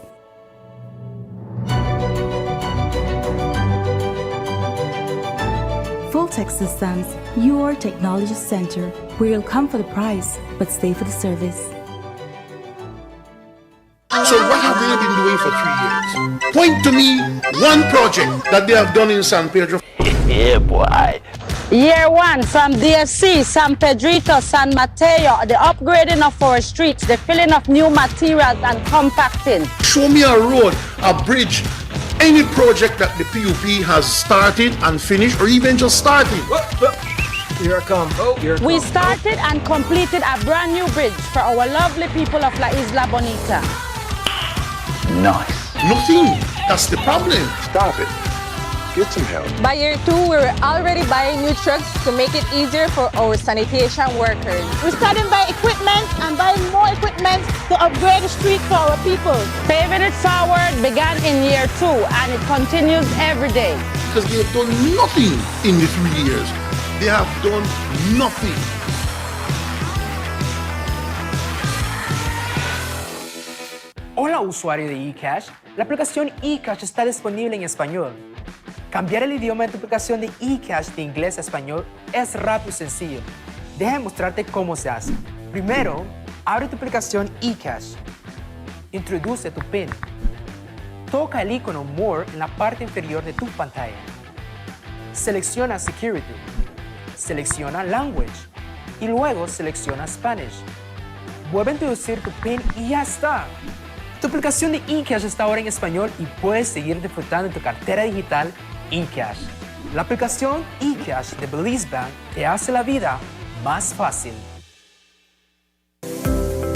Full-Tech Systems, your technology center, where you'll come for the price, but stay for the service. So what have they been doing for 3 years? Point to me one project that they have done in San Pedro. Yeah, boy. Year 1, San DSC, San Pedrito, San Mateo, the upgrading of our streets, the filling of new materials and compacting. Show me a road, a bridge, any project that the PUP has started and finished or even just started. Here I come. We started and completed a brand new bridge for our lovely people of La Isla Bonita. Nice. Nothing. That's the problem. Stop it. Get some help. By year 2, we're already buying new trucks to make it easier for our sanitation workers. We're starting by equipment and buying more equipment to upgrade the street for our people. Paving it forward began in year 2 and it continues every day. Because they have done nothing in the 3 years. They have done nothing. Hola usuario de eCash, la aplicación eCash está disponible en español. Cambiar el idioma de tu aplicación de eCash de inglés a español es rápido y sencillo. Déjame mostrarte cómo se hace. Primero, abre tu aplicación eCash. Introduce tu PIN. Toca el icono More en la parte inferior de tu pantalla. Selecciona Security. Selecciona Language. Y luego selecciona Spanish. Vuelve a introducir tu PIN y ya está. Tu aplicación de eCash está ahora en español y puedes seguir disfrutando de tu cartera digital eCash. La aplicación eCash de Belize Bank te hace la vida más fácil.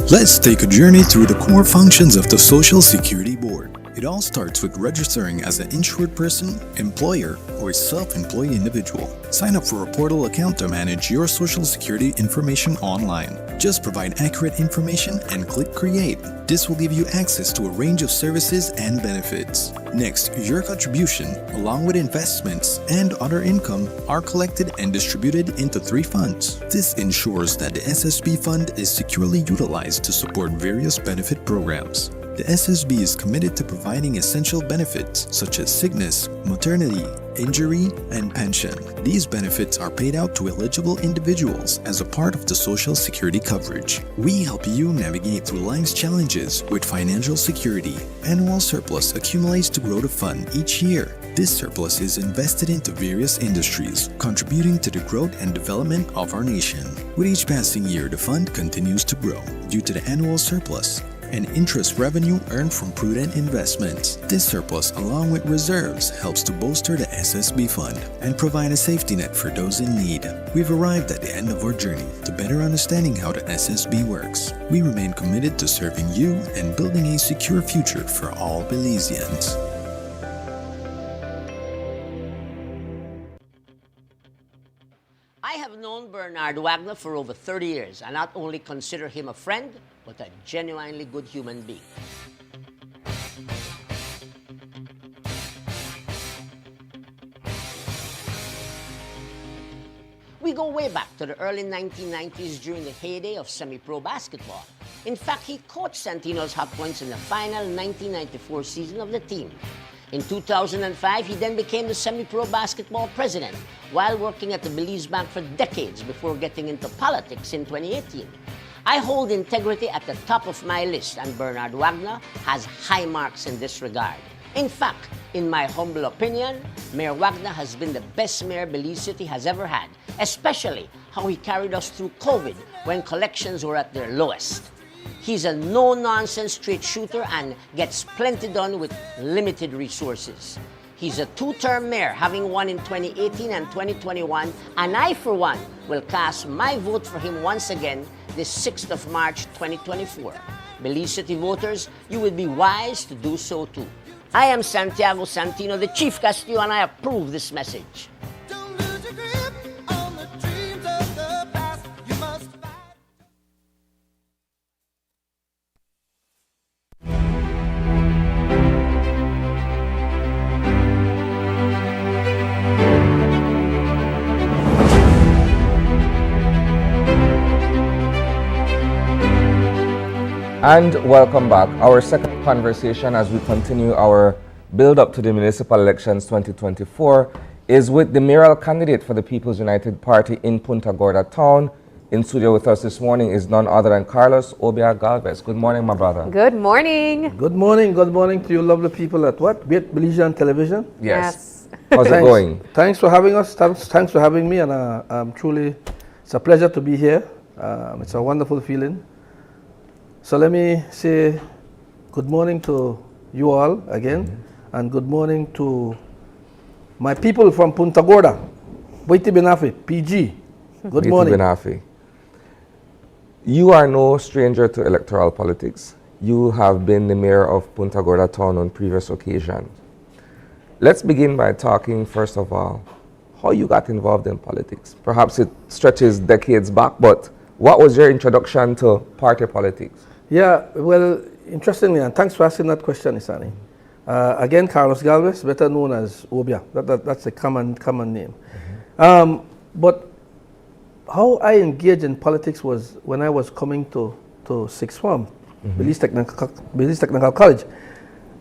Let's take a journey through the core functions of the Social Security Board. It all starts with registering as an insured person, employer, or self-employed individual. Sign up for a portal account to manage your Social Security information online. Just provide accurate information and click Create. This will give you access to a range of services and benefits. Next, your contribution, along with investments and other income, are collected and distributed into 3 funds. This ensures that the SSB fund is securely utilized to support various benefit programs. The SSB is committed to providing essential benefits such as sickness, maternity, injury, and pension. These benefits are paid out to eligible individuals as a part of the Social Security coverage. We help you navigate through life's challenges with financial security. Annual surplus accumulates to grow the fund each year. This surplus is invested into various industries, contributing to the growth and development of our nation. With each passing year, the fund continues to grow due to the annual surplus and interest revenue earned from prudent investments. This surplus, along with reserves, helps to bolster the SSB fund and provide a safety net for those in need. We've arrived at the end of our journey to better understanding how the SSB works. We remain committed to serving you and building a secure future for all Belizeans. I have known Bernard Wagner for over 30 years. I not only consider him a friend, but a genuinely good human being. We go way back to the early 1990s during the heyday of semi-pro basketball. In fact, he coached Santino's Hot Points in the final 1994 season of the team. In 2005, he then became the semi-pro basketball president while working at the Belize Bank for decades before getting into politics in 2018. I hold integrity at the top of my list, and Bernard Wagner has high marks in this regard. In fact, in my humble opinion, Mayor Wagner has been the best mayor Belize City has ever had, especially how he carried us through COVID when collections were at their lowest. He's a no-nonsense straight shooter and gets plenty done with limited resources. He's a 2-term mayor, having won in 2018 and 2021, and I, for one, will cast my vote for him once again this 6th of March 2024. Belize City voters, you would be wise to do so too. I am Santiago Santino, the Chief Castillo, and I approve this message. Don't lose your grip on the dreams of the And welcome back. Our second conversation as we continue our build up to the municipal elections 2024 is with the mayoral candidate for the People's United Party in Punta Gorda town. In studio with us this morning is none other than Carlos Obia Galvez. Good morning, my brother. Good morning. Good morning to you lovely people at what? Belizean Television? Yes. How's it going? Thanks for having us. Thanks for having me, and it's a pleasure to be here. It's a wonderful feeling. So let me say good morning to you all again, and good morning to my people from Punta Gorda, Boiti Benafi, PG. Good morning. Benafi. You are no stranger to electoral politics. You have been the mayor of Punta Gorda town on previous occasions. Let's begin by talking, first of all, how you got involved in politics. Perhaps it stretches decades back, but what was your introduction to party politics? Yeah, well, interestingly, and thanks for asking that question, Isani. Again, Carlos Galvez, better known as Obia. That's a common name. But how I engaged in politics was when I was coming to sixth form, Belize Technical College.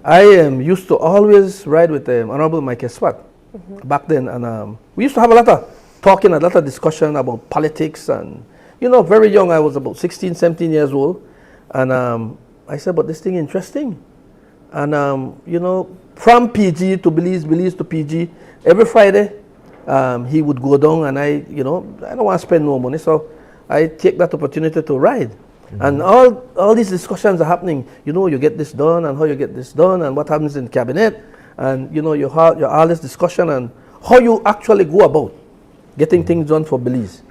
I used to always ride with Honorable Mike Swat back then, and we used to have a lot of discussion about politics, and very young. I was about 16, 17 years old, and I said, but this thing interesting, and from PG to Belize to PG, every Friday. He would go down, and I don't want to spend no money, so I take that opportunity to ride. And all these discussions are happening. You get this done, and how you get this done, and what happens in the cabinet, and you have all this discussion and how you actually go about getting things done for Belize.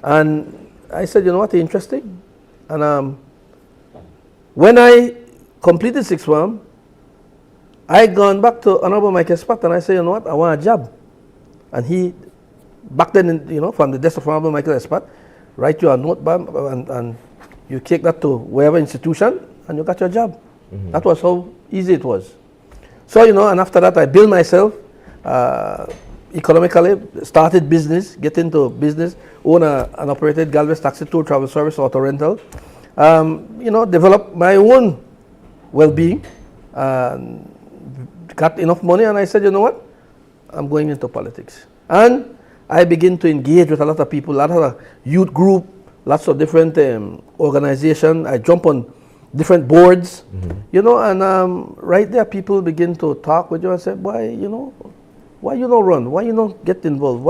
And I said, what, interesting. And when I completed sixth form, I gone back to Honorable Mike Spot, and I said, what, I want a job. And he, back then, from the desk of Honorable Michael Espat, write you a note, and you take that to wherever institution, and you got your job. That was how easy it was. So, and after that, I built myself economically, started business, get into business, own and operated Galvez Taxi Tour Travel Service, Auto Rental, developed my own well-being, got enough money, and I said, what? I'm going into politics. And I begin to engage with a lot of people, a lot of youth group, lots of different organizations. I jump on different boards, and right there people begin to talk with you and say, why you don't run? Why you don't get involved?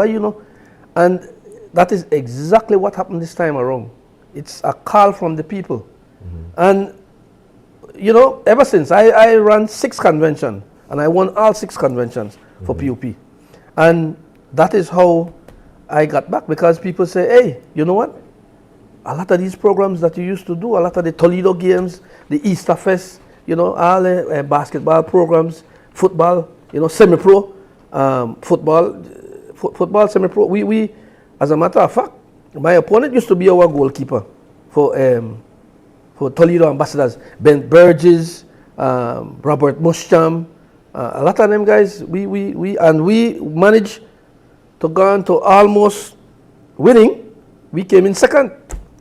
And that is exactly what happened this time around. It's a call from the people. And, ever since, I ran 6 conventions, and I won all 6 conventions for PUP. And that is how I got back, because people say, hey, you know what? A lot of these programs that you used to do, a lot of the Toledo games, the Easter Fest, all the basketball programs, football, semi-pro, football, semi-pro. We, as a matter of fact, my opponent used to be our goalkeeper for Toledo Ambassadors. Ben Burgess, Robert Musham, a lot of them guys, we managed to go on to almost winning. We came in second,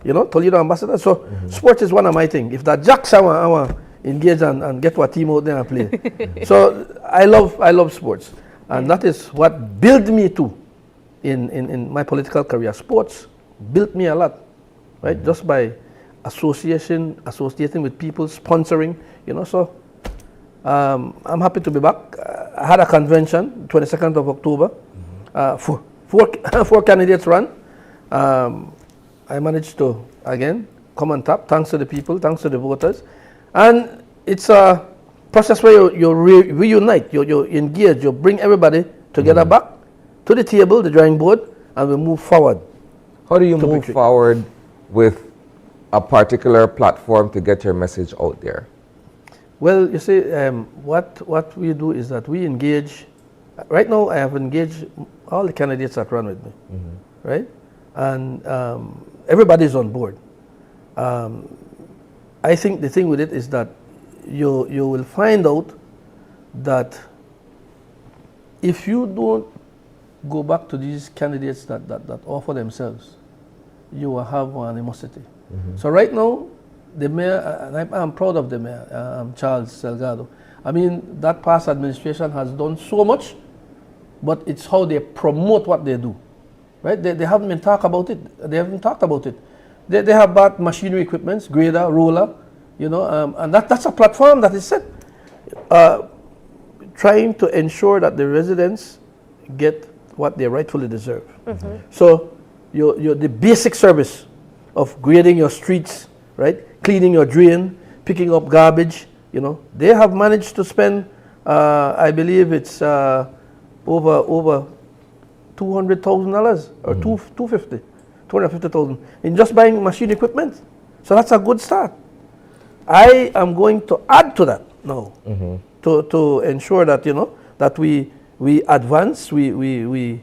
Toledo Ambassador. So sports is one of my things. If that Jacks I want engage and get our team out there and play. So I love sports, and that is what built me too in my political career. Sports built me a lot, right? Just by associating with people, sponsoring, so. I'm happy to be back. I had a convention, 22nd of October. Four candidates ran. I managed to, again, come on top, thanks to the people, thanks to the voters. And it's a process where you reunite, you engage, you bring everybody together back to the table, the drawing board, and we move forward. How do you move forward with a particular platform to get your message out there? Well, you see, what we do is that we engage. Right now, I have engaged all the candidates that run with me, right? And everybody's on board. I think the thing with it is that you will find out that if you don't go back to these candidates that offer themselves, you will have animosity. So right now, the mayor, and I'm proud of the mayor, Charles Salgado. I mean, that past administration has done so much, but it's how they promote what they do, right? They haven't been talked about it. They haven't talked about it. They have bought machinery equipments, grader, roller, you know, and that's a platform that is set. Trying to ensure that the residents get what they rightfully deserve. So the basic service of grading your streets, right, cleaning your drain, picking up garbage, you know, they have managed to spend, I believe it's over $200,000 or $250,000 in just buying machine equipment. So that's a good start. I am going to add to that now to ensure that, you know, that we advance, we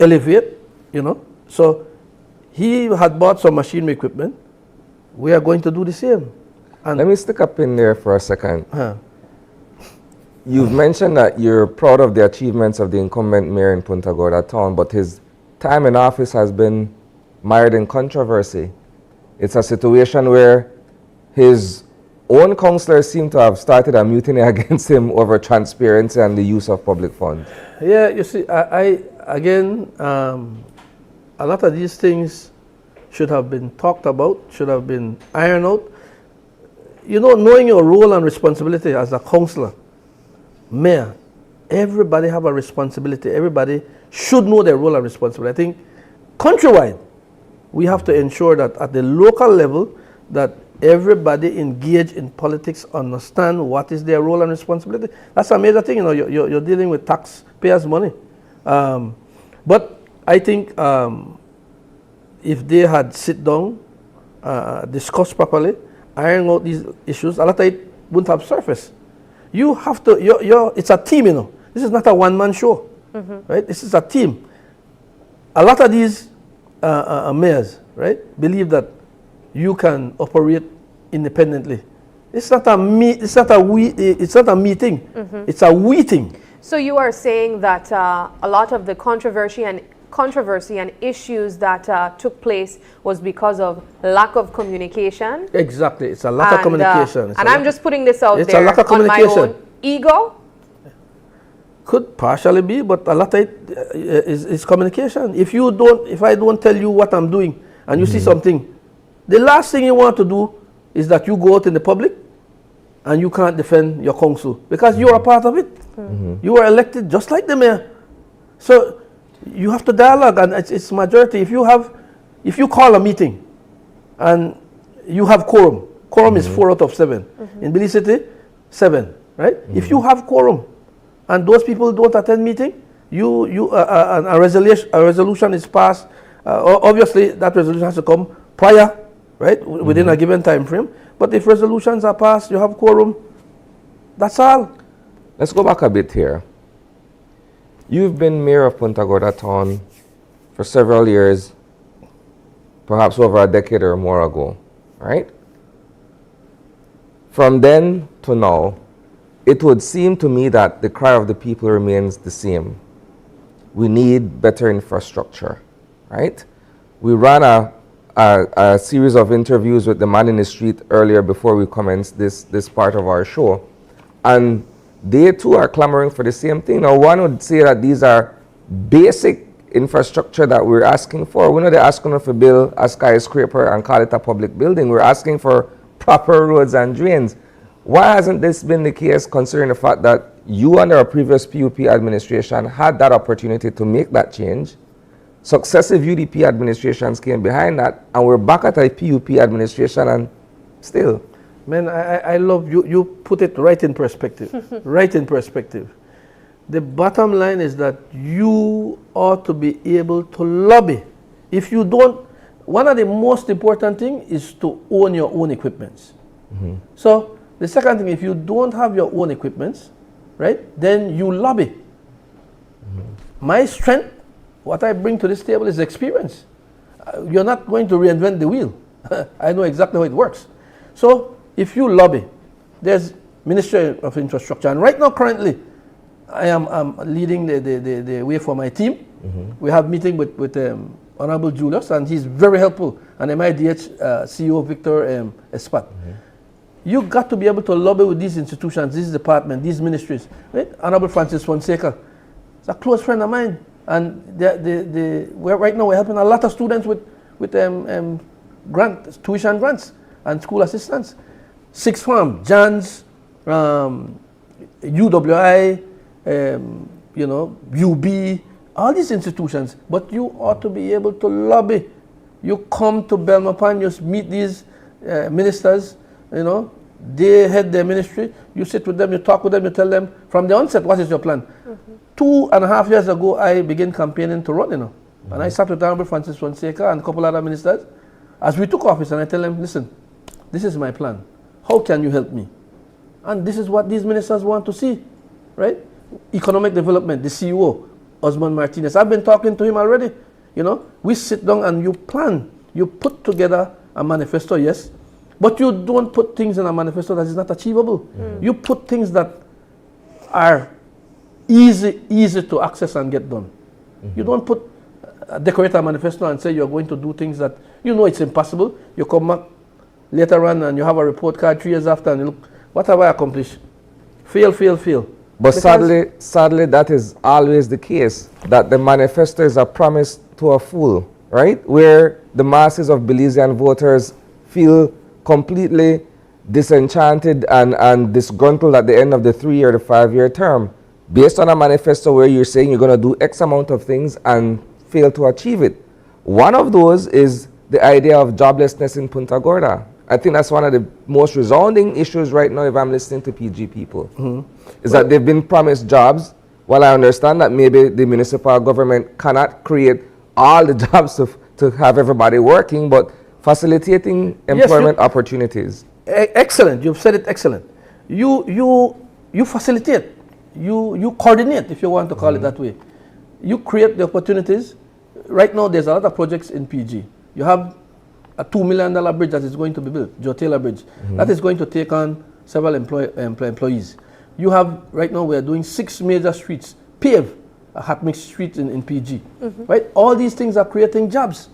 elevate, you know. So he had bought some machinery equipment. We are going to do the same. And let me stick up in there for a second. You've mentioned that you're proud of the achievements of the incumbent mayor in Punta Gorda town, but his time in office has been mired in controversy. It's a situation where his own councillors seem to have started a mutiny against him over transparency and the use of public funds. Yeah, you see, again, a lot of these things should have been talked about, should have been ironed out. You know, knowing your role and responsibility as a councillor, mayor, everybody have a responsibility. Everybody should know their role and responsibility. I think countrywide, we have to ensure that at the local level, that everybody engaged in politics understand what is their role and responsibility. That's a major thing. You know, you're dealing with taxpayers' money. But I think if they had sit down, discussed properly, iron out these issues, a lot of it wouldn't have surfaced. You have to, it's a team, you know. This is not a one-man show, right? This is a team. A lot of these mayors, right, believe that you can operate independently. It's not a meeting. It's a we thing. So you are saying that a lot of the controversy and issues that took place was because of lack of communication. Exactly, it's a lack of communication. And I'm just putting this out there. It's a lack of communication. On my own ego. Could partially be, but a lot of it is communication. If I don't tell you what I'm doing and you see something, the last thing you want to do is that you go out in the public and you can't defend your council because you're a part of it. You were elected just like the mayor. So you have to dialogue, and it's majority. If you call a meeting and you have quorum is 4 out of 7. In Billy City, 7, right? If you have quorum and those people don't attend meeting, a resolution is passed. Obviously, that resolution has to come prior, right, within a given time frame. But if resolutions are passed, you have quorum. That's all. Let's go back a bit here. You've been mayor of Punta Gorda town for several years, perhaps over a decade or more ago, right? From then to now, it would seem to me that the cry of the people remains the same. We need better infrastructure, right? We ran a series of interviews with the man in the street earlier before we commenced this part of our show, and they too are clamoring for the same thing. Now, one would say that these are basic infrastructure that we're asking for. We're not asking them to build a skyscraper and call it a public building. We're asking for proper roads and drains. Why hasn't this been the case, considering the fact that you under a previous PUP administration had that opportunity to make that change? Successive UDP administrations came behind that, and we're back at a PUP administration and still. Man, I love you. You put it right in perspective. Right in perspective. The bottom line is that you ought to be able to lobby. If you don't, one of the most important things is to own your own equipments. So the second thing, if you don't have your own equipments, right, then you lobby. My strength, what I bring to this table is experience. You're not going to reinvent the wheel. I know exactly how it works. So if you lobby, there's Ministry of Infrastructure, and right now, currently, I am leading the way for my team. We have meeting with Honorable Julius, and he's very helpful, and MIDH CEO Victor Espat. You got to be able to lobby with these institutions, these departments, these ministries. Right? Honorable Francis Fonseca, he's a close friend of mine, and right now we're helping a lot of students with tuition grants and school assistance. Sixth Form, JANS, UWI, UB, all these institutions. But you ought to be able to lobby. You come to Belmopan, you meet these ministers, they head their ministry, you sit with them, you talk with them, you tell them from the onset, what is your plan? 2.5 years ago, I began campaigning to run, And I sat with Honorable Francis Fonseca and a couple other ministers as we took office, and I tell them, listen, this is my plan. How can you help me? And this is what these ministers want to see, right? Economic development, the CEO, Osman Martinez. I've been talking to him already. We sit down and you plan. You put together a manifesto, yes, but you don't put things in a manifesto that is not achievable. You put things that are easy to access and get done. You don't decorate a manifesto and say you're going to do things that it's impossible. You come back later on and you have a report card 3 years after and you look, what have I accomplished? Fail. But sadly, that is always the case, that the manifesto is a promise to a fool, right? Where the masses of Belizean voters feel completely disenchanted and disgruntled at the end of the 3-year to 5-year term, based on a manifesto where you're saying you're going to do X amount of things and fail to achieve it. One of those is the idea of joblessness in Punta Gorda. I think that's one of the most resounding issues right now if I'm listening to PG people, is that they've been promised jobs. While I understand that maybe the municipal government cannot create all the jobs to have everybody working, but facilitating employment opportunities. Excellent. You've said it excellent. You facilitate. You coordinate, if you want to call it that way. You create the opportunities. Right now, there's a lot of projects in PG. You have a $2 million bridge that is going to be built, Joe Taylor Bridge. That is going to take on several employees. You have, right now, we are doing 6 major streets, pave a hot mix street in PG. Right? All these things are creating jobs.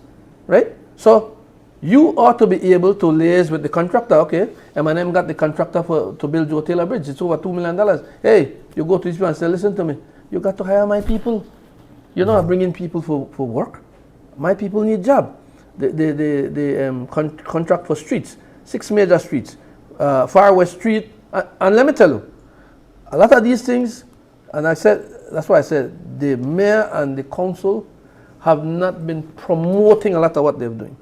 Right? So you ought to be able to liaise with the contractor. Okay, M&M got the contractor to build Joe Taylor Bridge. It's over $2 million. Hey, you go to this people and say, listen to me, you got to hire my people. You're not bringing people for work. My people need job. The contract for streets, 6 major streets, Far West Street, and let me tell you, a lot of these things, and that's why I said the mayor and the council have not been promoting a lot of what they're doing.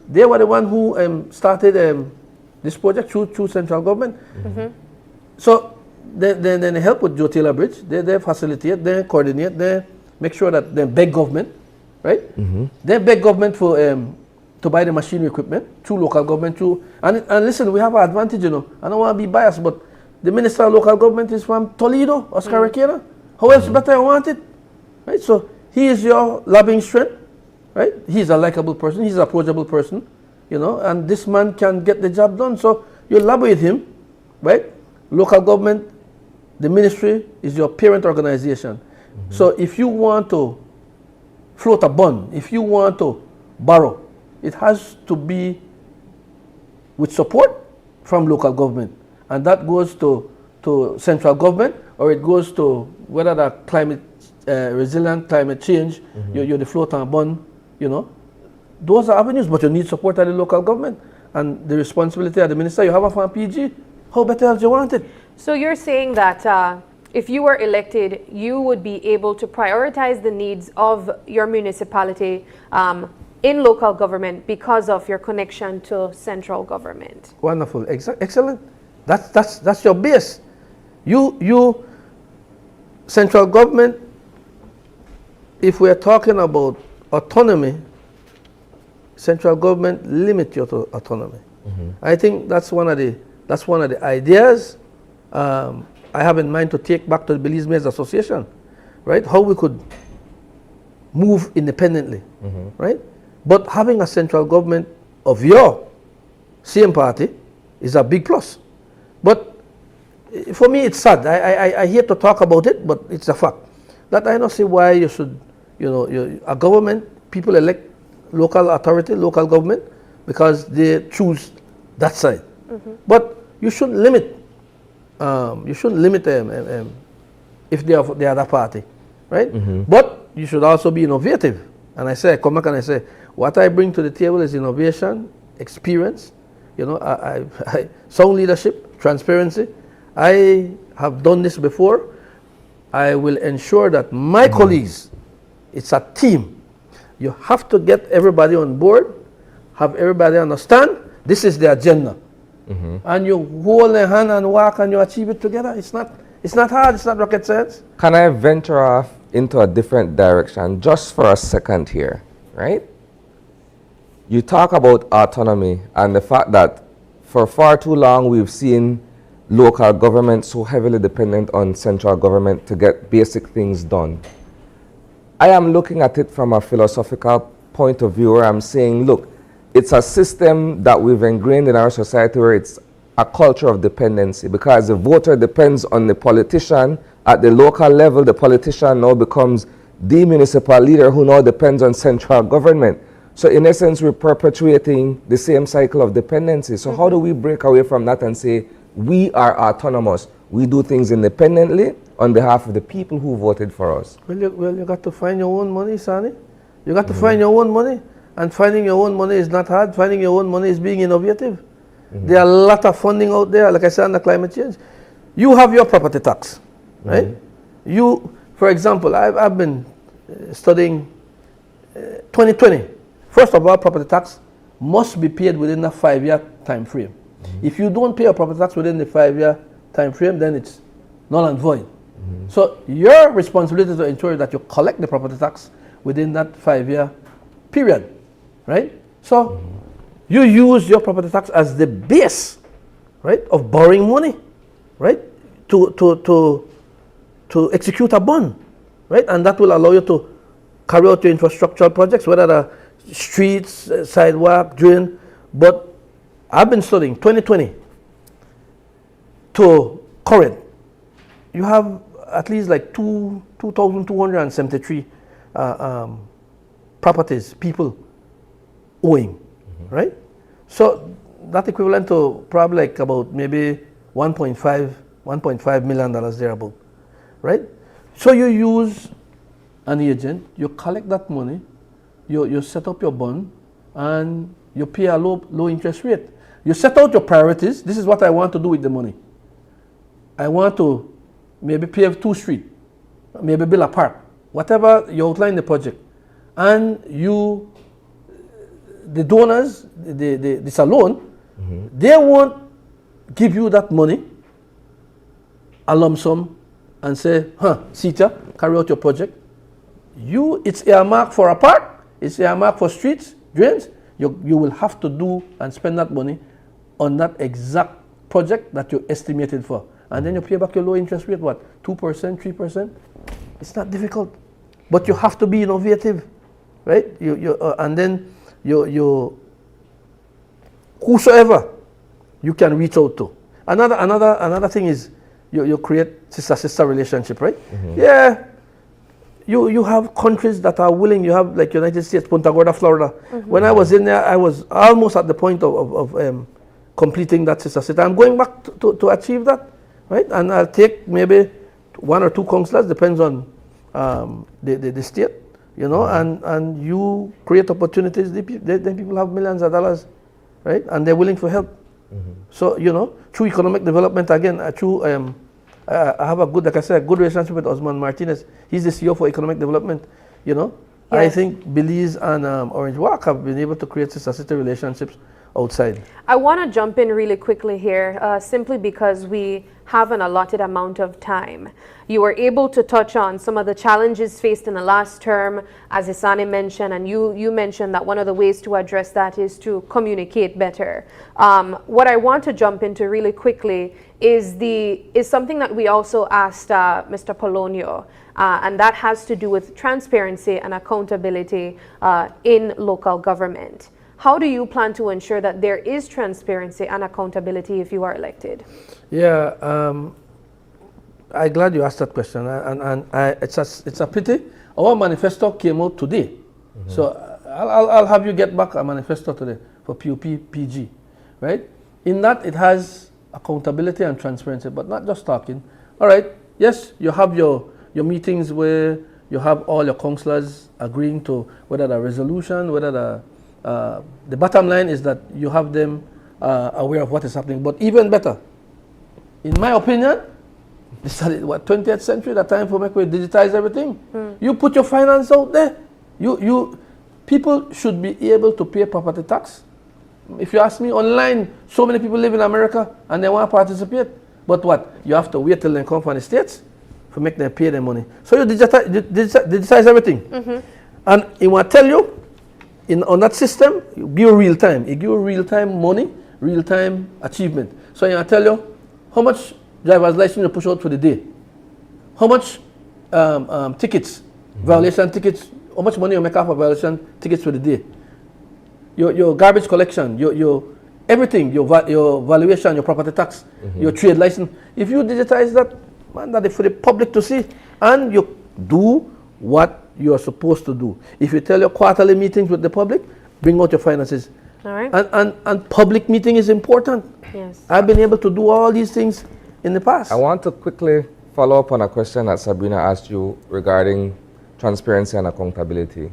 They were the one who started this project through central government. So they help with Joe Taylor Bridge. They facilitate, they coordinate, they make sure that they beg government, right? They beg government for to buy the machinery equipment through local government. And listen, we have an advantage, I don't want to be biased, but the minister of local government is from Toledo, Oscar Requena. How else better I want it? Right? So he is your lobbying strength, right? He's a likable person, he's an approachable person, and this man can get the job done. So you lobby with him, right? Local government, the ministry is your parent organization. So if you want to float a bond, if you want to borrow, it has to be with support from local government. And that goes to central government, or it goes to whether the climate resilient climate change, you're the float on bond, Those are avenues, but you need support at the local government. And the responsibility of the minister, you have a farm PG, how better else you want it? So you're saying that if you were elected, you would be able to prioritize the needs of your municipality in local government because of your connection to central government. Wonderful, excellent. That's your base. You central government. If we are talking about autonomy, central government limit your autonomy. I think that's one of the ideas I have in mind to take back to the Belize Mayors Association, right? How we could move independently, right? But having a central government of your same party is a big plus. But for me, it's sad. I hate to talk about it, but it's a fact that I don't see why you should, a government, people elect local authority, local government, because they choose that side. But you shouldn't limit. Them if they are the other party, right? But you should also be innovative. And I say, I come back and I say, what I bring to the table is innovation, experience, sound leadership, transparency. I have done this before. I will ensure that my colleagues, it's a team. You have to get everybody on board, have everybody understand this is the agenda. And you hold their hand and walk and you achieve it together. It's not hard, it's not rocket science. Can I venture off into a different direction just for a second here, right? You talk about autonomy and the fact that for far too long we've seen local government so heavily dependent on central government to get basic things done. I am looking at it from a philosophical point of view where I'm saying, look, it's a system that we've ingrained in our society where it's a culture of dependency, because the voter depends on the politician at the local level. The politician now becomes the municipal leader who now depends on central government. So in essence, we're perpetuating the same cycle of dependency. So how do we break away from that and say, we are autonomous, we do things independently on behalf of the people who voted for us? Well, you got to find your own money, Sonny. You got to find your own money. And finding your own money is not hard. Finding your own money is being innovative. There are a lot of funding out there, like I said, on the climate change. You have your property tax, right? You, for example, I've been studying 2020. First of all, property tax must be paid within a 5-year time frame. If you don't pay your property tax within the 5-year time frame, then it's null and void. So your responsibility is to ensure that you collect the property tax within that 5-year period, right? So you use your property tax as the base, right, of borrowing money, right, to execute a bond, right, and that will allow you to carry out your infrastructural projects, whether the streets, sidewalk, drain. But I've been studying 2020 to current. You have at least like 2,273 properties, people owing, right? So that equivalent to probably like about maybe $1.5 million thereabout, right? So you use an agent, you collect that money, you set up your bond, and you pay a low interest rate. You set out your priorities. This is what I want to do with the money. I want to maybe pave 2 streets, maybe build a park, whatever you outline the project. And you, the donors, this loan, they won't give you that money, a lump sum, and say, Sita, carry out your project. It's earmarked for a park, it's earmarked for streets, drains. You will have to do and spend that money on that exact project that you estimated for. And then you pay back your low interest rate, what, 2%, 3%? It's not difficult. But you have to be innovative, right? And then whosoever you can reach out to. Another thing is you create sister relationship, right? Yeah. You have countries that are willing. You have like United States, Punta Gorda, Florida. When I was in there, I was almost at the point of completing that sister city. I'm going back to achieve that, right? And I'll take maybe 1 or 2 councillors, depends on the state, and you create opportunities. Then people have millions of dollars, right? And they're willing for help. So, through economic development, again, I have a good relationship with Osman Martinez. He's the CEO for economic development, Yes. I think Belize and Orange Walk have been able to create sister relationships outside. I want to jump in really quickly here, simply because we have an allotted amount of time. You were able to touch on some of the challenges faced in the last term, as Isani mentioned, and you mentioned that one of the ways to address that is to communicate better. What I want to jump into really quickly is something that we also asked Mr. Polonio, and that has to do with transparency and accountability in local government. How do you plan to ensure that there is transparency and accountability if you are elected? Yeah, I'm glad you asked that question, and it's a pity. Our manifesto came out today, so I'll have you get back a manifesto today for PUP PG, right? In that it has accountability and transparency, but not just talking. All right, yes, you have your meetings where you have all your councillors agreeing to whether the resolution, whether the bottom line is that you have them aware of what is happening. But even better, in my opinion, this is what 20th century, the time for make we digitize everything. You put your finance out there. People should be able to pay property tax. If you ask me, online, so many people live in America and they want to participate. But what? You have to wait till they come from the States to make them pay their money. So you digitize everything. And it will tell you, on that system, you give real time. It gives real time money, real time achievement. So it will tell you how much driver's license you push out for the day, how much tickets, violation tickets, how much money you make off of violation tickets for the day, your garbage collection, your everything, your valuation, your property tax, your trade license. If you digitize that, man, that is for the public to see, and you do what you are supposed to do. If you tell your quarterly meetings with the public, bring out your finances. All right. And public meeting is important. Yes. I've been able to do all these things in the past. I want to quickly follow up on a question that Sabrina asked you regarding transparency and accountability.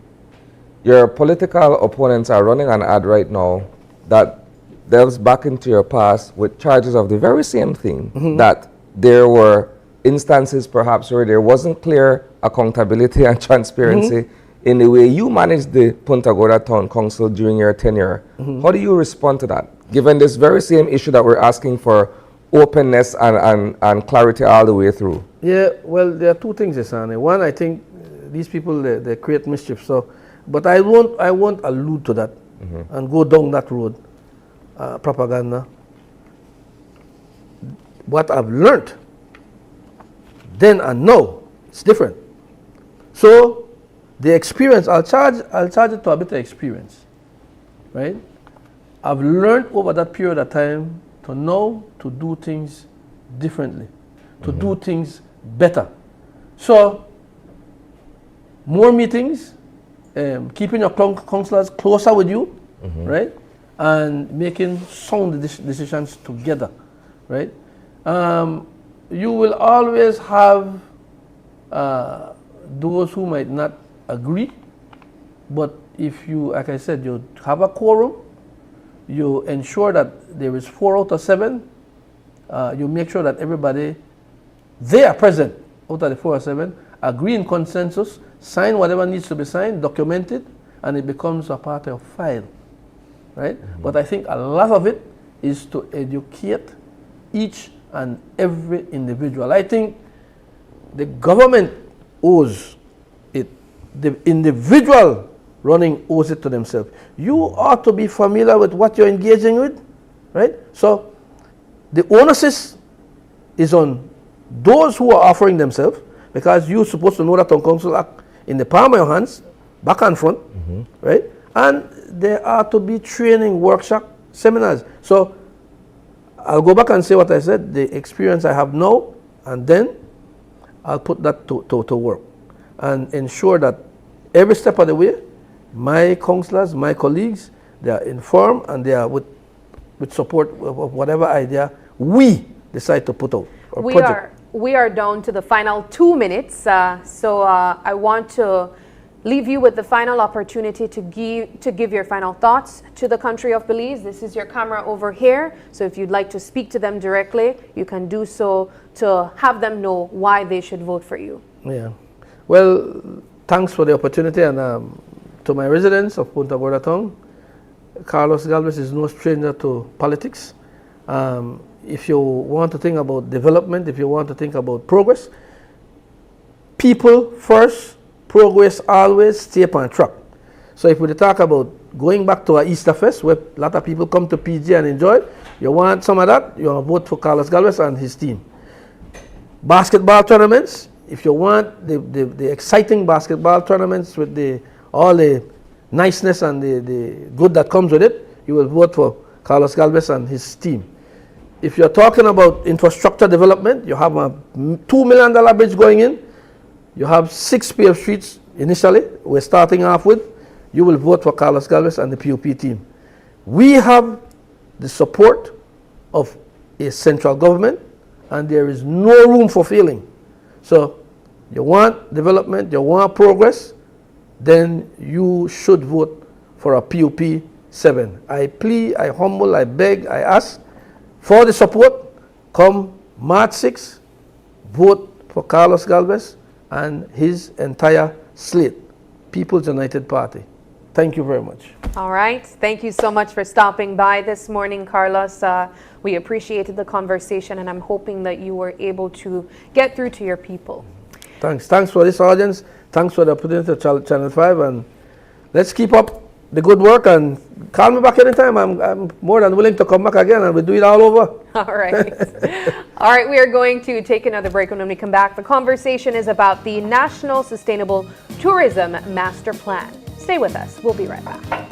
Your political opponents are running an ad right now that delves back into your past with charges of the very same thing, that there were instances perhaps where there wasn't clear accountability and transparency in the way you managed the Punta Gorda Town Council during your tenure. How do you respond to that, given this very same issue that we're asking for openness and clarity all the way through? Yeah, well, there are two things, Isani. One, I think these people, they create mischief. So, but I won't allude to that and go down that road, propaganda. What I've learned then and now, it's different. So the experience, I'll charge it to a bit of experience, right? I've learned over that period of time to know to do things differently, to do things better. So more meetings, keeping your councillors closer with you, right? And making sound decisions together, right? You will always have those who might not agree, but if you, like I said, you have a quorum, you ensure that there is 4 out of 7, you make sure that everybody, they are present out of the 4 or 7, agree in consensus, sign whatever needs to be signed, document it, and it becomes a part of file, right? But I think a lot of it is to educate each and every individual. I think the government owes it. The individual running owes it to themselves. You ought to be familiar with what you're engaging with, right? So the onus is on those who are offering themselves, because you're supposed to know that town council act in the palm of your hands, back and front, right? And there are to be training, workshop, seminars. So I'll go back and say what I said, the experience I have now, and then I'll put that to work and ensure that every step of the way, my councillors, my colleagues, they are informed and they are with support of whatever idea we decide to put out. We are down to the final 2 minutes, so I want to leave you with the final opportunity to give your final thoughts to the country of Belize. This is your camera over here, so if you'd like to speak to them directly, you can do so to have them know why they should vote for you. Yeah. Well, thanks for the opportunity, and to my residents of Punta Gorda Town, Carlos Galvez is no stranger to politics. If you want to think about development, if you want to think about progress, people first, progress always, stay upon track. So if we talk about going back to our Easter Fest, where a lot of people come to PG and enjoy it, you want some of that, you want to vote for Carlos Galvez and his team. Basketball tournaments, if you want the exciting basketball tournaments with all the niceness and the good that comes with it, you will vote for Carlos Galvez and his team. If you're talking about infrastructure development, you have a $2 million bridge going in. You have 6 paved streets initially, we're starting off with. you will vote for Carlos Galvez and the PUP team. We have the support of a central government, and there is no room for failing. So you want development, you want progress, then you should vote for a PUP 7. I plead, I humble, I beg, I ask for the support. Come March 6, vote for Carlos Galvez and his entire slate, People's United Party. Thank you very much. All right. Thank you so much for stopping by this morning, Carlos. We appreciated the conversation, and I'm hoping that you were able to get through to your people. Thanks. Thanks for this audience. Thanks for the opportunity to Channel 5. And let's keep up the good work and call me back anytime. I'm more than willing to come back again, and we'll do it all over. All right. All right, we are going to take another break. When we come back, the conversation is about the National Sustainable Tourism Master Plan. Stay with us. We'll be right back.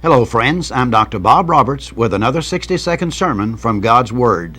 Hello friends, I'm Dr. Bob Roberts with another 60-second sermon from God's Word.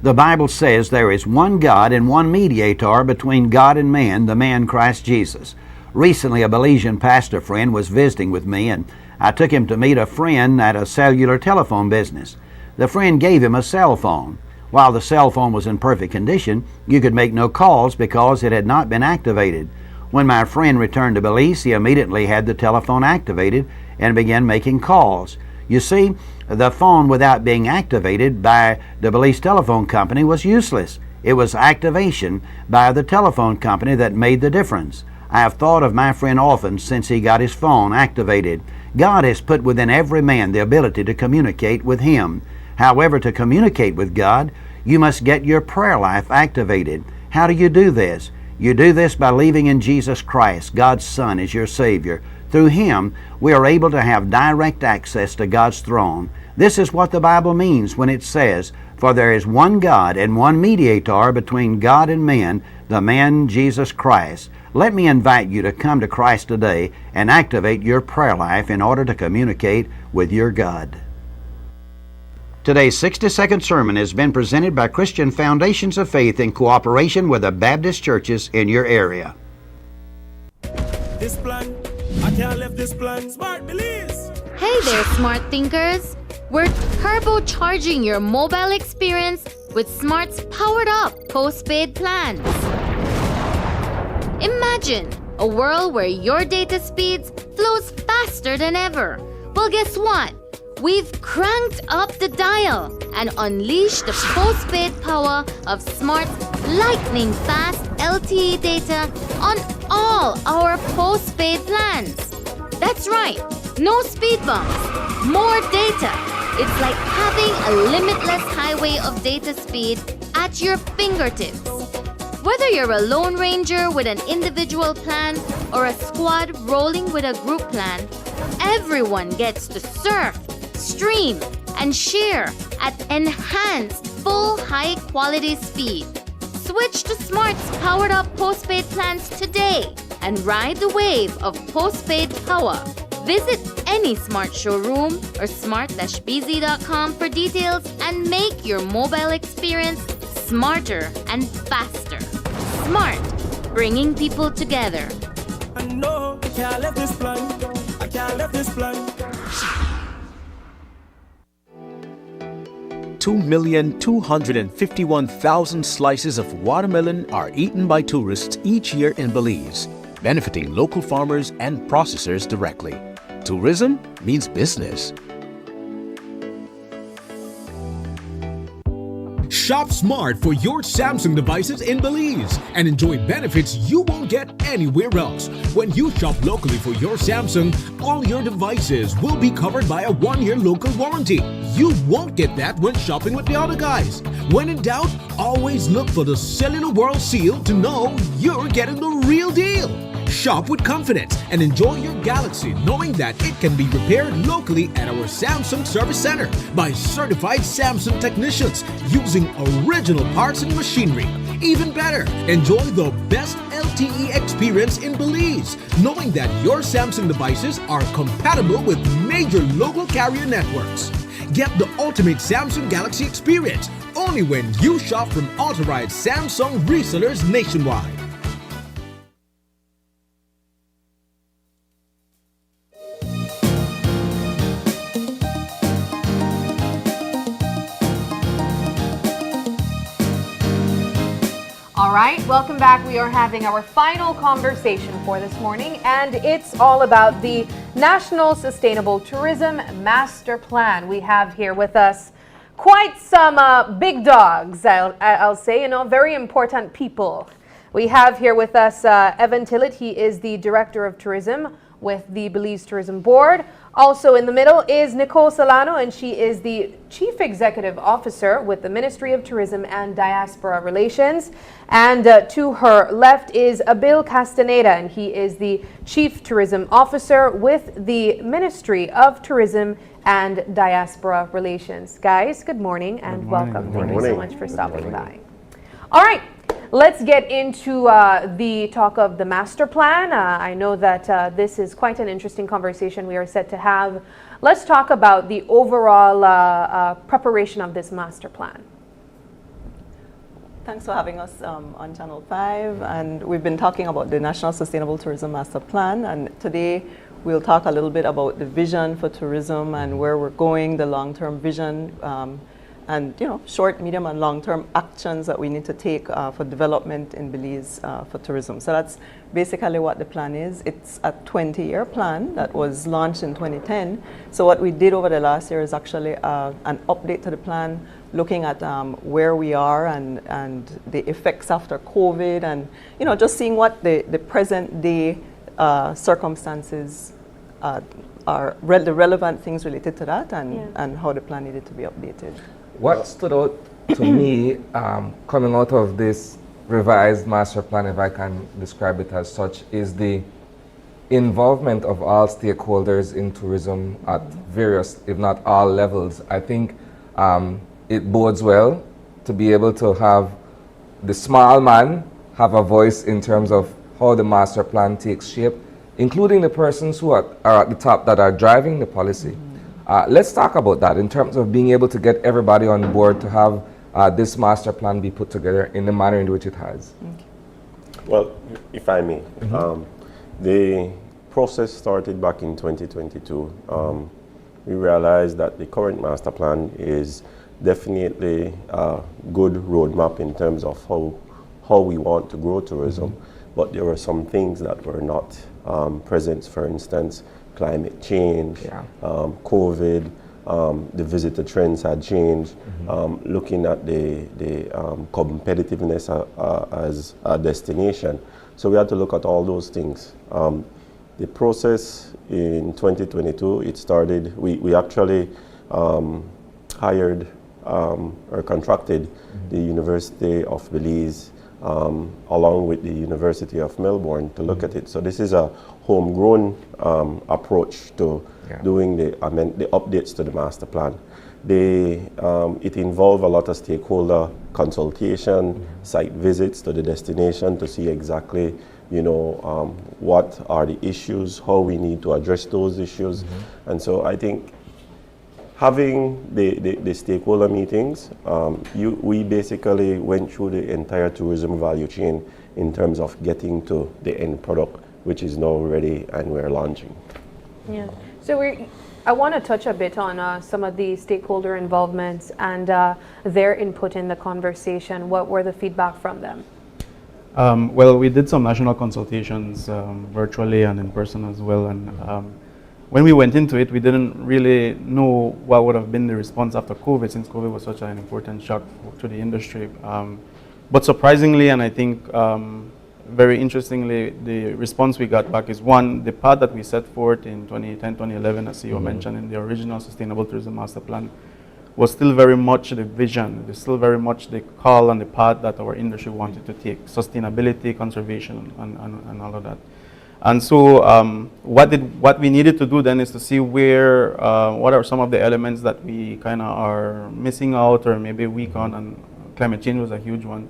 The Bible says there is one God and one mediator between God and man, the man Christ Jesus. Recently a Belizean pastor friend was visiting with me, and I took him to meet a friend at a cellular telephone business. The friend gave him a cell phone. While the cell phone was in perfect condition, you could make no calls because it had not been activated. When my friend returned to Belize, he immediately had the telephone activated and began making calls. You see, the phone without being activated by the Belize Telephone Company was useless. It was activation by the telephone company that made the difference. I have thought of my friend often since he got his phone activated. God has put within every man the ability to communicate with Him. However, to communicate with God, you must get your prayer life activated. How do you do this? You do this by believing in Jesus Christ, God's Son, as your Savior. Through Him, we are able to have direct access to God's throne. This is what the Bible means when it says, "For there is one God and one mediator between God and man, the man Jesus Christ." Let me invite you to come to Christ today and activate your prayer life in order to communicate with your God. Today's 60-second sermon has been presented by Christian Foundations of Faith in cooperation with the Baptist churches in your area. This plan, I can't leave this plan. Smart Belize. Hey there, smart thinkers. We're turbocharging your mobile experience with Smart's powered up postpaid plans. Imagine a world where your data speeds flows faster than ever. Well, guess what? We've cranked up the dial and unleashed the postpaid power of Smart's lightning-fast LTE data on all our postpaid plans. That's right, no speed bumps, more data. It's like having a limitless highway of data speed at your fingertips. Whether you're a Lone Ranger with an individual plan or a squad rolling with a group plan, everyone gets to surf, stream, and share at enhanced full high-quality speed. Switch to Smart's powered-up postpaid plans today and ride the wave of postpaid power. Visit any Smart showroom or smart-bz.com for details and make your mobile experience smarter and faster. Smart, bringing people together. I know I can't let this plan. I can't let this plan. 2,251,000 slices of watermelon are eaten by tourists each year in Belize, benefiting local farmers and processors directly. Tourism means business. Shop smart for your Samsung devices in Belize and enjoy benefits you won't get anywhere else. When you shop locally for your Samsung, all your devices will be covered by a 1-year local warranty. You won't get that when shopping with the other guys. When in doubt, always look for the Cellular World seal to know you're getting the real deal. Shop with confidence and enjoy your Galaxy knowing that it can be repaired locally at our Samsung Service Center by certified Samsung technicians using original parts and machinery. Even better, enjoy the best LTE experience in Belize, knowing that your Samsung devices are compatible with major local carrier networks. Get the ultimate Samsung Galaxy experience only when you shop from authorized Samsung resellers nationwide. All right, welcome back. We are having our final conversation for this morning, and it's all about the National Sustainable Tourism Master Plan. We have here with us quite some big dogs, I'll say, very important people. We have here with us Evan Tillett. He is the Director of Tourism with the Belize Tourism Board. Also in the middle is Nicole Solano, and she is the Chief Executive Officer with the Ministry of Tourism and Diaspora Relations. And to her left is Abil Castaneda, and he is the Chief Tourism Officer with the Ministry of Tourism and Diaspora Relations. Guys, good morning and welcome. Thank you so much for stopping by. All right. Let's get into the talk of the master plan. I know that this is quite an interesting conversation we are set to have. Let's talk about the overall preparation of this master plan. Thanks for having us on Channel 5. And we've been talking about the National Sustainable Tourism Master Plan. And today we'll talk a little bit about the vision for tourism and where we're going, the long-term vision, and short, medium, and long-term actions that we need to take for development in Belize for tourism. So that's basically what the plan is. It's a 20-year plan that was launched in 2010. So what we did over the last year is actually an update to the plan, looking at where we are and the effects after COVID, and just seeing what the present day circumstances are, the relevant things related to that, and how the plan needed to be updated. What stood out to me coming out of this revised master plan, if I can describe it as such, is the involvement of all stakeholders in tourism at various, if not all levels. I think it bodes well to be able to have the small man have a voice in terms of how the master plan takes shape, including the persons who are at the top that are driving the policy. Let's talk about that in terms of being able to get everybody on board to have this master plan be put together in the manner in which it has. Okay. Well, if I may, the process started back in 2022. We realized that the current master plan is definitely a good roadmap in terms of how we want to grow tourism, but there were some things that were not present. For instance, climate change, COVID, the visitor trends had changed, looking at the competitiveness as a destination. So we had to look at all those things. The process in 2022, it started, we actually hired or contracted the University of Belize along with the University of Melbourne to look at it. So this is a homegrown approach to doing the updates to the master plan. It involved a lot of stakeholder consultation, site visits to the destination to see exactly, what are the issues, how we need to address those issues. And so I think having the stakeholder meetings, we basically went through the entire tourism value chain in terms of getting to the end product, which is now ready and we're launching. Yeah. So I want to touch a bit on some of the stakeholder involvements and their input in the conversation. What were the feedback from them? Well, we did some national consultations virtually and in person as well. And when we went into it, we didn't really know what would have been the response after COVID, since COVID was such an important shock to the industry. But surprisingly, and I think very interestingly, the response we got back is, one, the path that we set forth in 2010, 2011, as CEO mentioned in the original Sustainable Tourism Master Plan, was still very much the vision. It was still very much the call and the path that our industry wanted to take: sustainability, conservation, and all of that. And so what we needed to do then is to see where, what are some of the elements that we kind of are missing out or maybe weak on, and climate change was a huge one.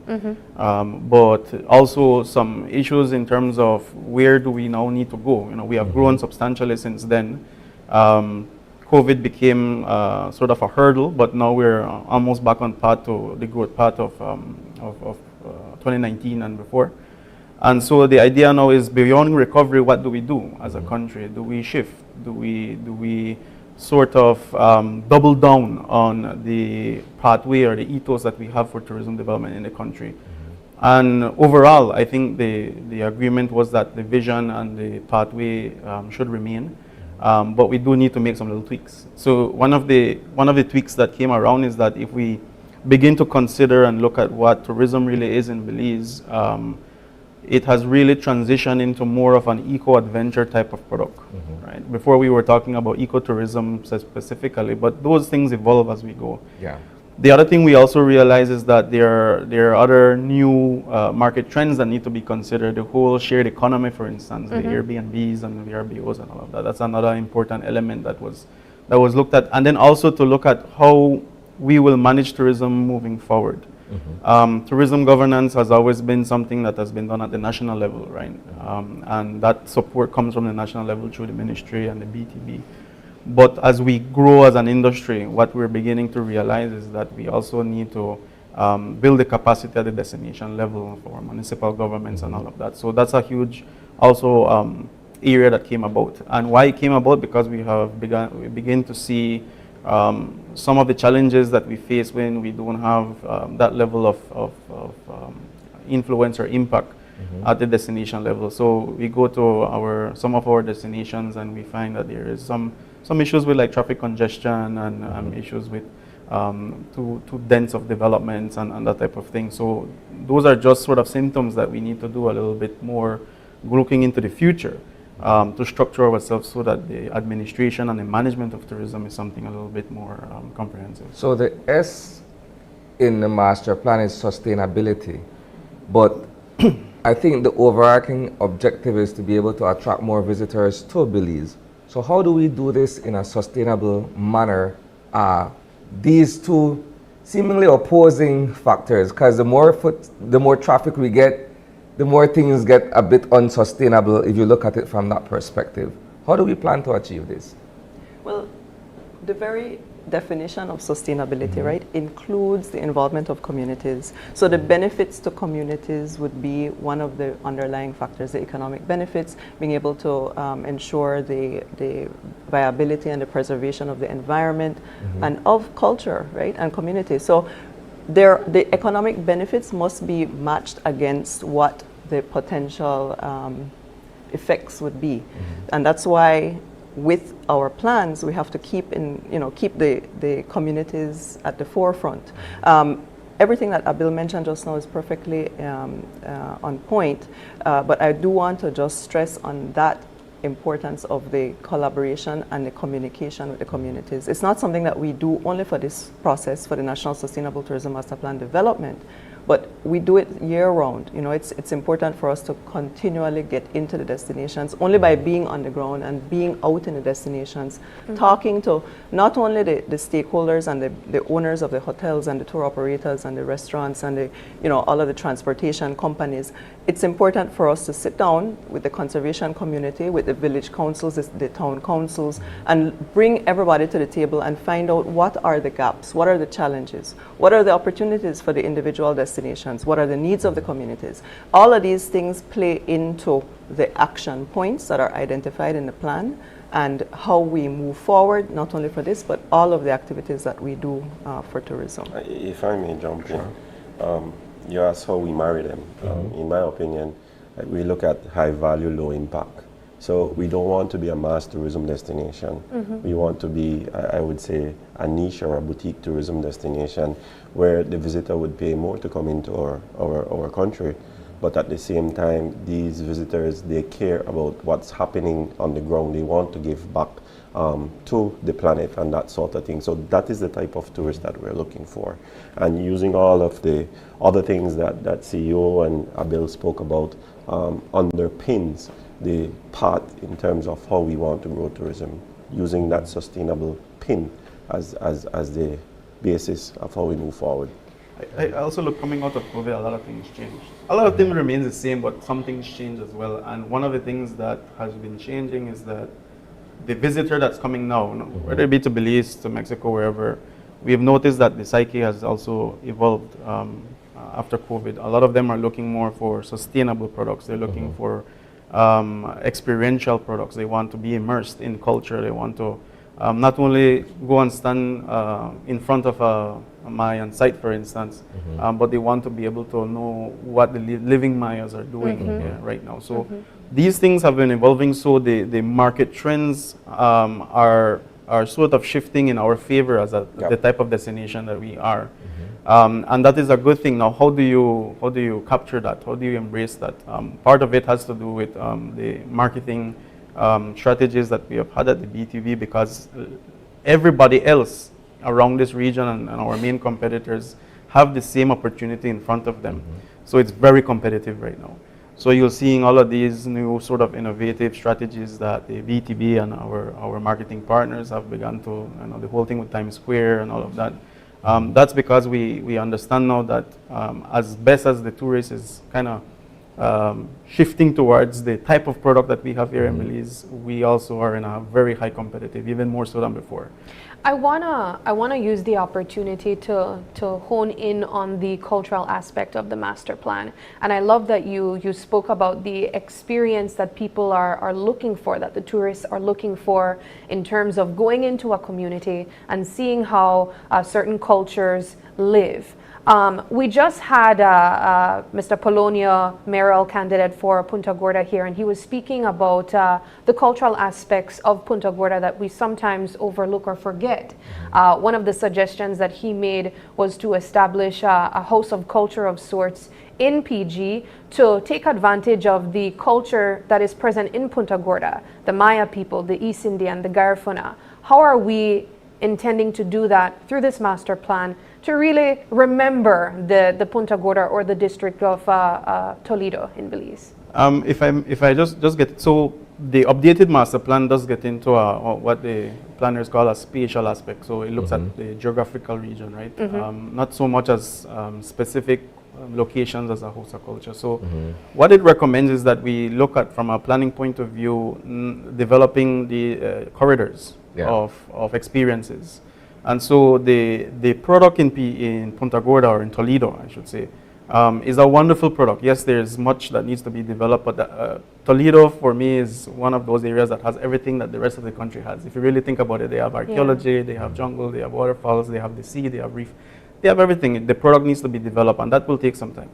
But also some issues in terms of where do we now need to go. You know, we have grown substantially since then. COVID became sort of a hurdle, but now we're almost back on path to the growth path of 2019 and before. And so the idea now is, beyond recovery, what do we do as a country? Do we shift? Do we sort of double down on the pathway or the ethos that we have for tourism development in the country? And overall, I think the agreement was that the vision and the pathway should remain, but we do need to make some little tweaks. So one of the tweaks that came around is that if we begin to consider and look at what tourism really is in Belize, it has really transitioned into more of an eco-adventure type of product. Right? Before we were talking about ecotourism specifically, but those things evolve as we go. Yeah. The other thing we also realize is that there are other new market trends that need to be considered. The whole shared economy, for instance, the Airbnbs and the VRBOs and all of that. That's another important element that was looked at. And then also to look at how we will manage tourism moving forward. Tourism governance has always been something that has been done at the national level, right? And that support comes from the national level through the ministry and the BTB. But as we grow as an industry, what we're beginning to realize is that we also need to build the capacity at the destination level for municipal governments and all of that. So that's a huge also area that came about. And why it came about? Because we begin to see some of the challenges that we face when we don't have that level of influence or impact at the destination level. So we go to some of our destinations and we find that there is some issues with like traffic congestion and issues with too dense of developments and that type of thing. So those are just sort of symptoms that we need to do a little bit more looking into the future. To structure ourselves so that the administration and the management of tourism is something a little bit more comprehensive. So the S in the master plan is sustainability, but I think the overarching objective is to be able to attract more visitors to Belize. So how do we do this in a sustainable manner? These two seemingly opposing factors, because the more traffic we get, the more things get a bit unsustainable if you look at it from that perspective. How do we plan to achieve this? Well, the very definition of sustainability, right, includes the involvement of communities. So the benefits to communities would be one of the underlying factors, the economic benefits, being able to ensure the viability and the preservation of the environment and of culture, right, and community. So the economic benefits must be matched against what the potential effects would be. And that's why with our plans, we have to keep the communities at the forefront. Everything that Abil mentioned just now is perfectly on point, but I do want to just stress on that importance of the collaboration and the communication with the communities. It's not something that we do only for this process, for the National Sustainable Tourism Master Plan development. but we do it year round. You know, it's important for us to continually get into the destinations only by being on the ground and being out in the destinations, talking to not only the stakeholders and the owners of the hotels and the tour operators and the restaurants and the, you know, all of the transportation companies. It's important for us to sit down with the conservation community, with the village councils, the town councils, and bring everybody to the table and find out what are the gaps, what are the challenges, what are the opportunities for the individual destinations, what are the needs of the communities. All of these things play into the action points that are identified in the plan and how we move forward, not only for this, but all of the activities that we do for tourism. If I may jump in. You asked how we marry them. In my opinion, we look at high value, low impact. So we don't want to be a mass tourism destination. We want to be, I would say, a niche or a boutique tourism destination where the visitor would pay more to come into our country. But at the same time, these visitors, they care about what's happening on the ground. They want to give back to the planet and that sort of thing. So that is the type of tourist that we're looking for. And using all of the other things that CEO and Abel spoke about underpins the path in terms of how we want to grow tourism, using that sustainable pin as the basis of how we move forward. I also look, coming out of COVID, a lot of things changed. A lot of things remain the same, but some things change as well. And one of the things that has been changing is that the visitor that's coming now, whether it be to Belize, to Mexico, wherever, we have noticed that the psyche has also evolved after COVID. A lot of them are looking more for sustainable products. They're looking for experiential products. They want to be immersed in culture. They want to not only go and stand in front of a Mayan site, for instance, but they want to be able to know what the living Mayas are doing right now. So these things have been evolving, so the market trends are sort of shifting in our favor as the type of destination that we are. And that is a good thing. Now, how do you capture that? How do you embrace that? Part of it has to do with the marketing strategies that we have had at the BTV, because everybody else around this region and our main competitors have the same opportunity in front of them. So it's very competitive right now. So you're seeing all of these new sort of innovative strategies that the BTB and our marketing partners have begun to, the whole thing with Times Square and all of that. That's because we understand now that as best as the tourist is kind of shifting towards the type of product that we have here in Belize, we also are in a very high competitive, even more so than before. I wanna use the opportunity to hone in on the cultural aspect of the master plan, and I love that you spoke about the experience that people are looking for, that the tourists are looking for, in terms of going into a community and seeing how certain cultures live. We just had Mr. Polonio, mayoral candidate for Punta Gorda here, and he was speaking about the cultural aspects of Punta Gorda that we sometimes overlook or forget. One of the suggestions that he made was to establish a house of culture of sorts in PG to take advantage of the culture that is present in Punta Gorda, the Maya people, the East Indian, the Garifuna. How are we intending to do that through this master plan to really remember the Punta Gorda or the district of Toledo in Belize? If I just get, so the updated master plan does get into what the planners call a spatial aspect. So it looks at the geographical region, right? Not so much as specific locations as a host of culture. So what it recommends is that we look at, from a planning point of view, developing the corridors of experiences. And so the product in Punta Gorda, or in Toledo, I should say, is a wonderful product. Yes, there's much that needs to be developed, but Toledo, for me, is one of those areas that has everything that the rest of the country has. If you really think about it, they have archaeology, they have jungle, they have waterfalls, they have the sea, they have reef. They have everything. The product needs to be developed, and that will take some time.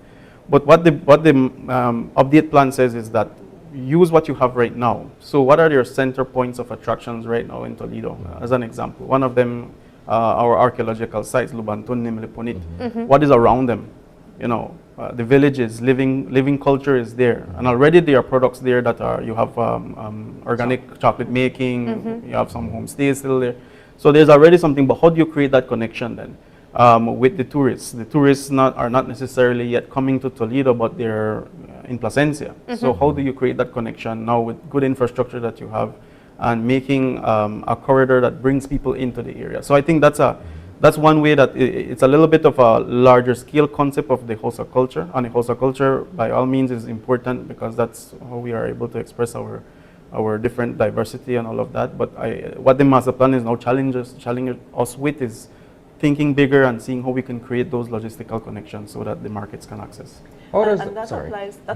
But what the update plan says is that use what you have right now. So what are your center points of attractions right now in Toledo? As an example, one of them, our archaeological sites, Lubantun, Nimlipunit. What is around them? The villages, living culture is there, and already there are products there that are, you have organic chocolate making, you have some homestays still there. So there's already something, but how do you create that connection then? with the tourists. The tourists are not necessarily yet coming to Toledo, but they're in Placencia. So how do you create that connection now with good infrastructure that you have and making a corridor that brings people into the area? So I think that's one way that it's a little bit of a larger scale concept of the Hosa culture. And the Hosa culture, by all means, is important because that's how we are able to express our different diversity and all of that. But what the master plan is now challenging us with is thinking bigger and seeing how we can create those logistical connections so that the markets can access. And that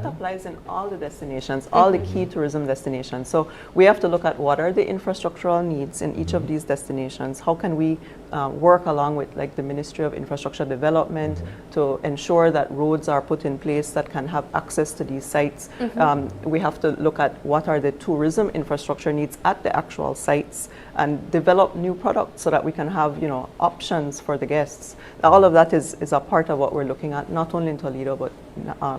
applies in all the destinations, all the key tourism destinations. So we have to look at what are the infrastructural needs in each of these destinations. How can we work along with like the Ministry of Infrastructure Development to ensure that roads are put in place that can have access to these sites. We have to look at what are the tourism infrastructure needs at the actual sites and develop new products so that we can have, you know, options for the guests. All of that is a part of what we're looking at, not only in Toledo, but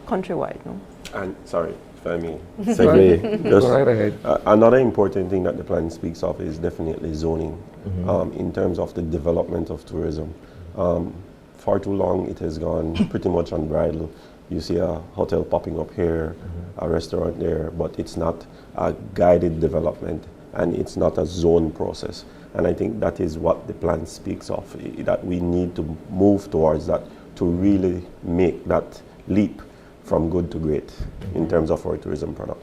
countrywide. No? And sorry, if I may segue, just go right ahead. Another important thing that the plan speaks of is definitely zoning in terms of the development of tourism. For too long, it has gone pretty much unbridled. You see a hotel popping up here, a restaurant there, but it's not a guided development and it's not a zone process. And I think that is what the plan speaks of, that we need to move towards that to really make that leap from good to great in terms of our tourism product.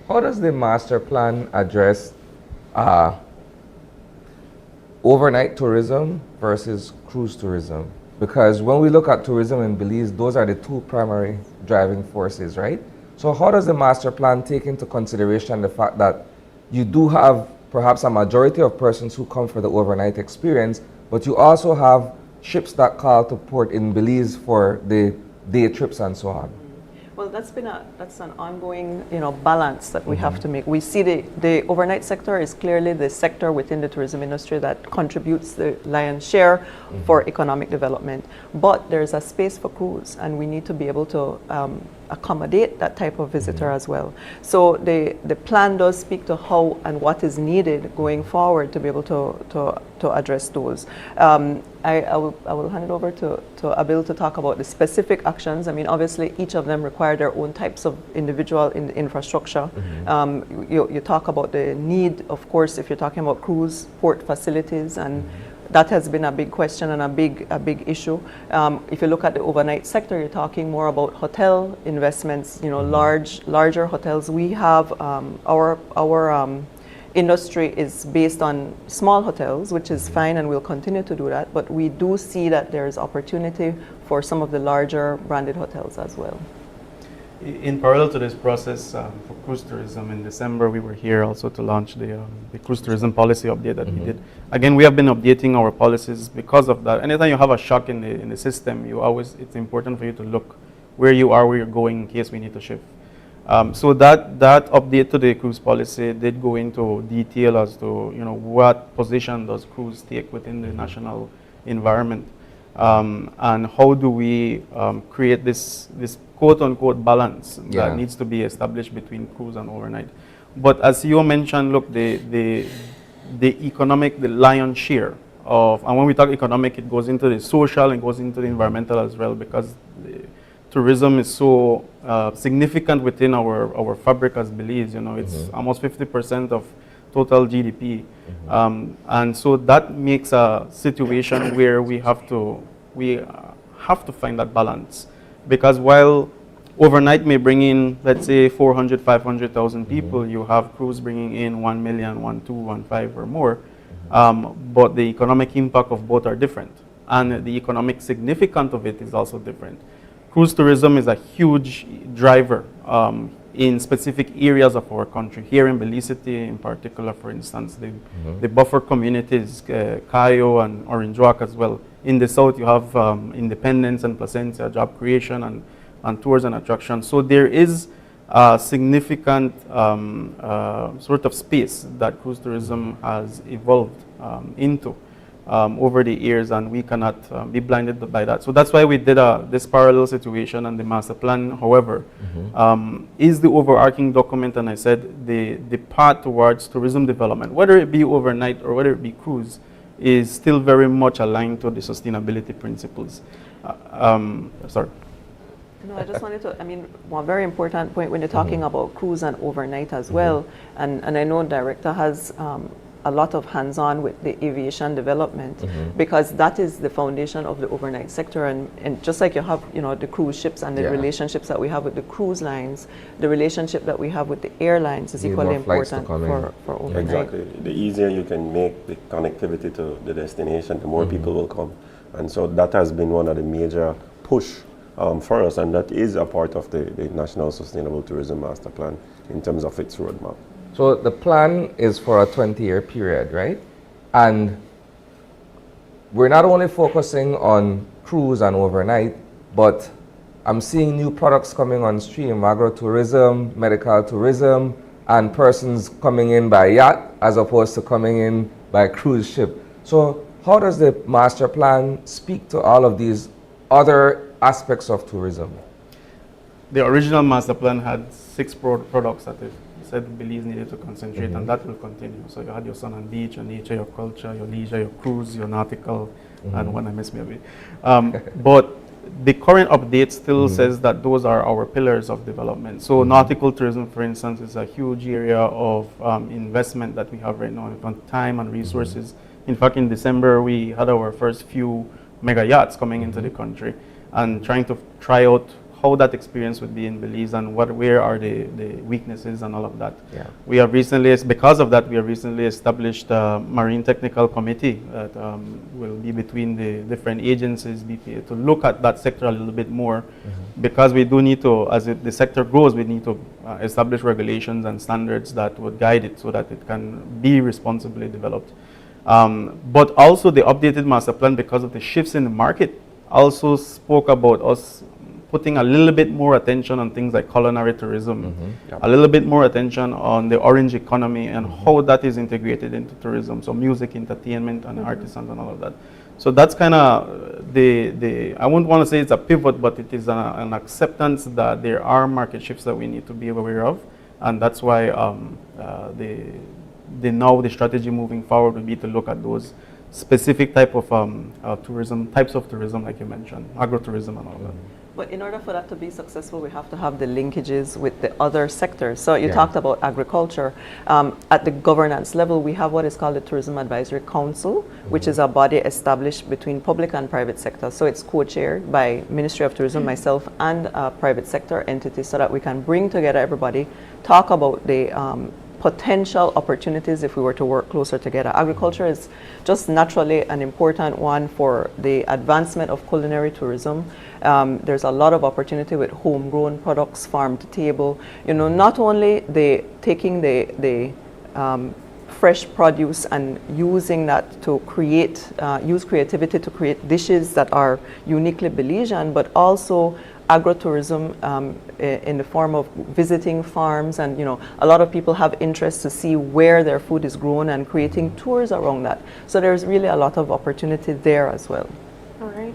How does the master plan address overnight tourism versus cruise tourism? Because when we look at tourism in Belize, those are the two primary driving forces, right? So how does the master plan take into consideration the fact that you do have perhaps a majority of persons who come for the overnight experience, but you also have ships that call to port in Belize for the day trips and so on? Well, that's an ongoing, you know, balance that we have to make. We see the overnight sector is clearly the sector within the tourism industry that contributes the lion's share for economic development. But there's a space for cruise, and we need to be able to accommodate that type of visitor as well. So the plan does speak to how and what is needed going forward to be able to address those. I will hand it over to Abil to talk about the specific actions. I mean, obviously, each of them require their own types of individual infrastructure. You talk about the need, of course, if you're talking about cruise port facilities, and that has been a big question and a big issue. If you look at the overnight sector, you're talking more about hotel investments. You know, larger hotels. We have our industry is based on small hotels, which is fine, and we'll continue to do that. But we do see that there is opportunity for some of the larger branded hotels as well. In parallel to this process for cruise tourism, in December we were here also to launch the cruise tourism policy update that we did. Again, we have been updating our policies because of that. Anytime you have a shock in the system, it's important for you to look where you are, where you're going, in case we need to shift. So that update to the cruise policy did go into detail as to, you know, what position does cruise take within the national environment, and how do we create this quote-unquote balance that needs to be established between cruise and overnight. But as you mentioned, look, the economic, the lion's share of, and when we talk economic, it goes into the social and goes into the environmental as well, because tourism is so significant within our fabric as Belize. You know, it's almost 50% of total GDP, and so that makes a situation where we have to find that balance. Because while overnight may bring in, let's say, 400, 500,000 people, you have cruise bringing in 1 million, 1, 2, 1, 5 or more. But the economic impact of both are different. And the economic significance of it is also different. Cruise tourism is a huge driver in specific areas of our country. Here in Belize City in particular, for instance, the buffer communities, Cayo and Orange Rock as well. In the south, you have Independence and Placencia, job creation and tours and attractions. So there is a significant sort of space that cruise tourism has evolved into over the years, and we cannot be blinded by that. So that's why we did this parallel situation and the master plan, however, is the overarching document, and I said the path towards tourism development, whether it be overnight or whether it be cruise, is still very much aligned to the sustainability principles. Sorry. No, I just wanted to, one very important point when you're talking about cruise and overnight as well, and I know Director has a lot of hands-on with the aviation development, because that is the foundation of the overnight sector, and just like you have, the cruise ships and the relationships that we have with the cruise lines, the relationship that we have with the airlines is equally important for overnight. Exactly. The easier you can make the connectivity to the destination, the more people will come. And so that has been one of the major push for us, and that is a part of the National Sustainable Tourism Master Plan in terms of its roadmap. So the plan is for a 20-year period, right? And we're not only focusing on cruise and overnight, but I'm seeing new products coming on stream, agro-tourism, medical tourism, and persons coming in by yacht as opposed to coming in by cruise ship. So how does the master plan speak to all of these other aspects of tourism? The original master plan had 6 products that it said Belize needed to concentrate, and that will continue. So you had your sun and beach, your nature, your culture, your leisure, your cruise, your nautical, and one I missed maybe. But the current update still says that those are our pillars of development. So nautical tourism, for instance, is a huge area of investment that we have right now on time and resources. In fact, in December, we had our first few mega yachts coming into the country, and trying to try out how that experience would be in Belize and where are the weaknesses and all of that. Yeah. We have recently, because of that, we have recently established a Marine Technical Committee that will be between the different agencies, BPA, to look at that sector a little bit more, because we do need to, as the sector grows, we need to establish regulations and standards that would guide it so that it can be responsibly developed. But also the updated master plan, because of the shifts in the market, also spoke about us putting a little bit more attention on things like culinary tourism, a little bit more attention on the orange economy and how that is integrated into tourism, so music, entertainment, and artisans and all of that. So that's kind of I wouldn't want to say it's a pivot, but it is an acceptance that there are market shifts that we need to be aware of, and that's why the strategy moving forward would be to look at those specific type of types of tourism, like you mentioned, agro-tourism and all that. But in order for that to be successful, we have to have the linkages with the other sectors. So you talked about agriculture. At the governance level, we have what is called the Tourism Advisory Council, which is a body established between public and private sector. So it's co-chaired by Ministry of Tourism, myself, and a private sector entity, so that we can bring together everybody, talk about the potential opportunities if we were to work closer together. Agriculture is just naturally an important one for the advancement of culinary tourism. There's a lot of opportunity with homegrown products, farm to table. Not only taking the fresh produce and using that to use creativity to create dishes that are uniquely Belizean, but also agrotourism in the form of visiting farms, and a lot of people have interest to see where their food is grown and creating tours around that. So there's really a lot of opportunity there as well. All right.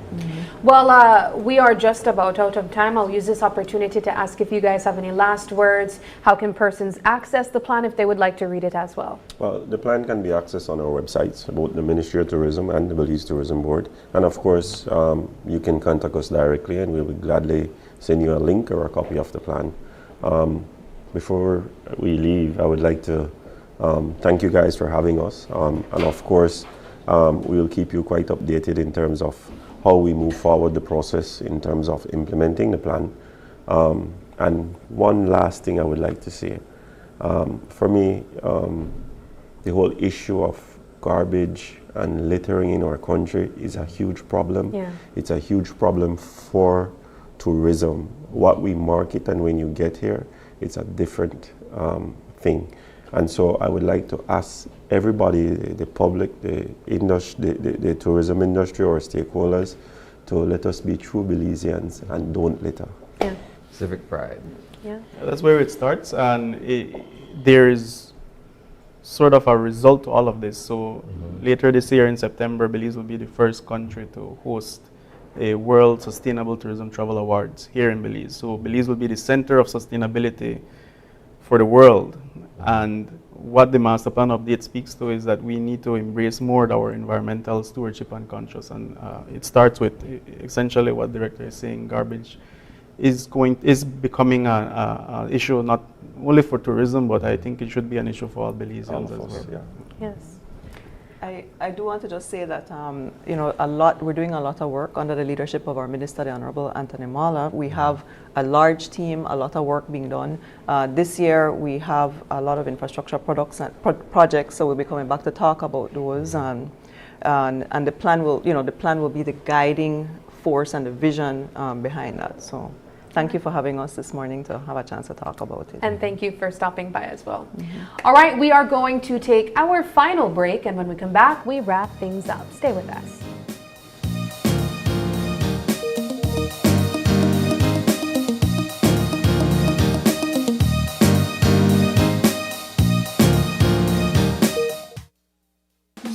Well, we are just about out of time. I'll use this opportunity to ask if you guys have any last words. How can persons access the plan if they would like to read it as well? Well, the plan can be accessed on our websites, both the Ministry of Tourism and the Belize Tourism Board. And of course, you can contact us directly, and we will gladly send you a link or a copy of the plan. Before we leave, I would like to thank you guys for having us. And of course, we will keep you quite updated in terms of how we move forward the process in terms of implementing the plan. And one last thing I would like to say. For me, the whole issue of garbage and littering in our country is a huge problem. Yeah. It's a huge problem for tourism. What we market and when you get here, it's a different thing. And so I would like to ask everybody, the public, the industry, the tourism industry or stakeholders, to let us be true Belizeans and don't litter. Yeah. Civic pride. Yeah. That's where it starts, and there is sort of a result to all of this. So later this year in September, Belize will be the first country to host a World Sustainable Tourism Travel Awards here in Belize. So Belize will be the center of sustainability for the world, and what the master plan update speaks to is that we need to embrace more our environmental stewardship and conscious, and it starts with essentially what the director is saying. Garbage is becoming an issue not only for tourism, but I think it should be an issue for all Belizeans as well. Yeah. Yes. I do want to just say that we're doing a lot of work under the leadership of our Minister, the Honorable Anthony Mala. We have a large team, a lot of work being done. This year we have a lot of infrastructure projects, so we'll be coming back to talk about those. And the plan will be the guiding force and the vision behind that. So thank you for having us this morning to have a chance to talk about it. And thank you for stopping by as well. All right, we are going to take our final break, and when we come back, we wrap things up. Stay with us.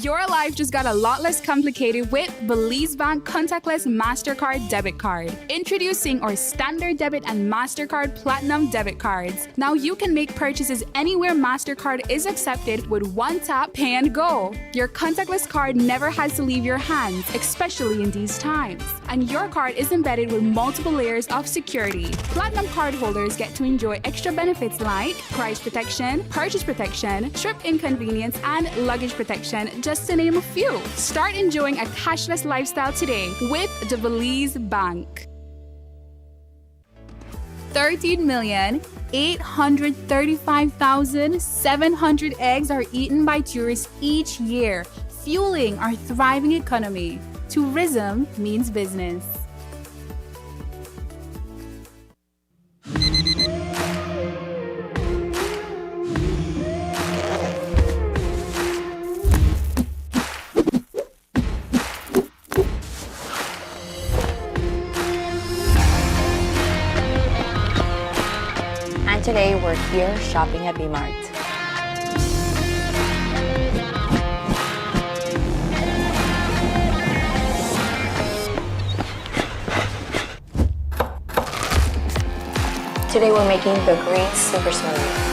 Your life just got a lot less complicated with Belize Bank Contactless MasterCard Debit Card. Introducing our Standard Debit and MasterCard Platinum Debit Cards. Now you can make purchases anywhere MasterCard is accepted with one tap, pay and go. Your contactless card never has to leave your hands, especially in these times. And your card is embedded with multiple layers of security. Platinum card holders get to enjoy extra benefits like price protection, purchase protection, trip inconvenience, and luggage protection, just to name a few. Start enjoying a cashless lifestyle today with the Belize Bank. 13,835,700 eggs are eaten by tourists each year, fueling our thriving economy. Tourism means business. Today we're here shopping at B-Mart. Today we're making the green super smoothie.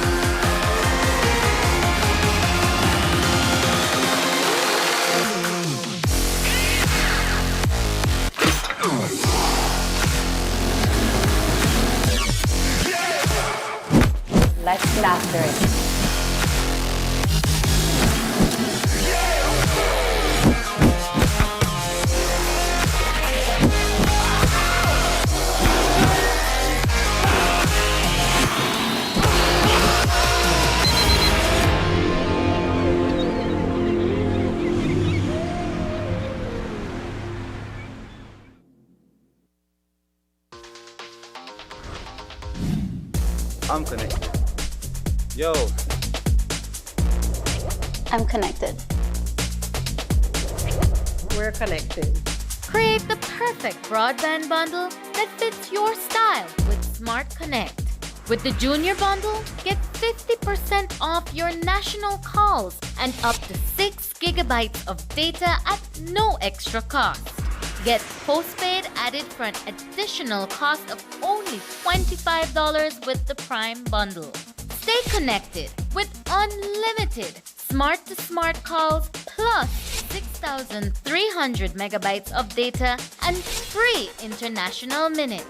Let's get after it. I'm connected. Yo. I'm connected. We're connected. Create the perfect broadband bundle that fits your style with Smart Connect. With the Junior Bundle, get 50% off your national calls and up to 6 gigabytes of data at no extra cost. Get postpaid added for an additional cost of only $25 with the Prime Bundle. Stay connected with unlimited smart-to-smart calls plus 6,300 megabytes of data and free international minutes.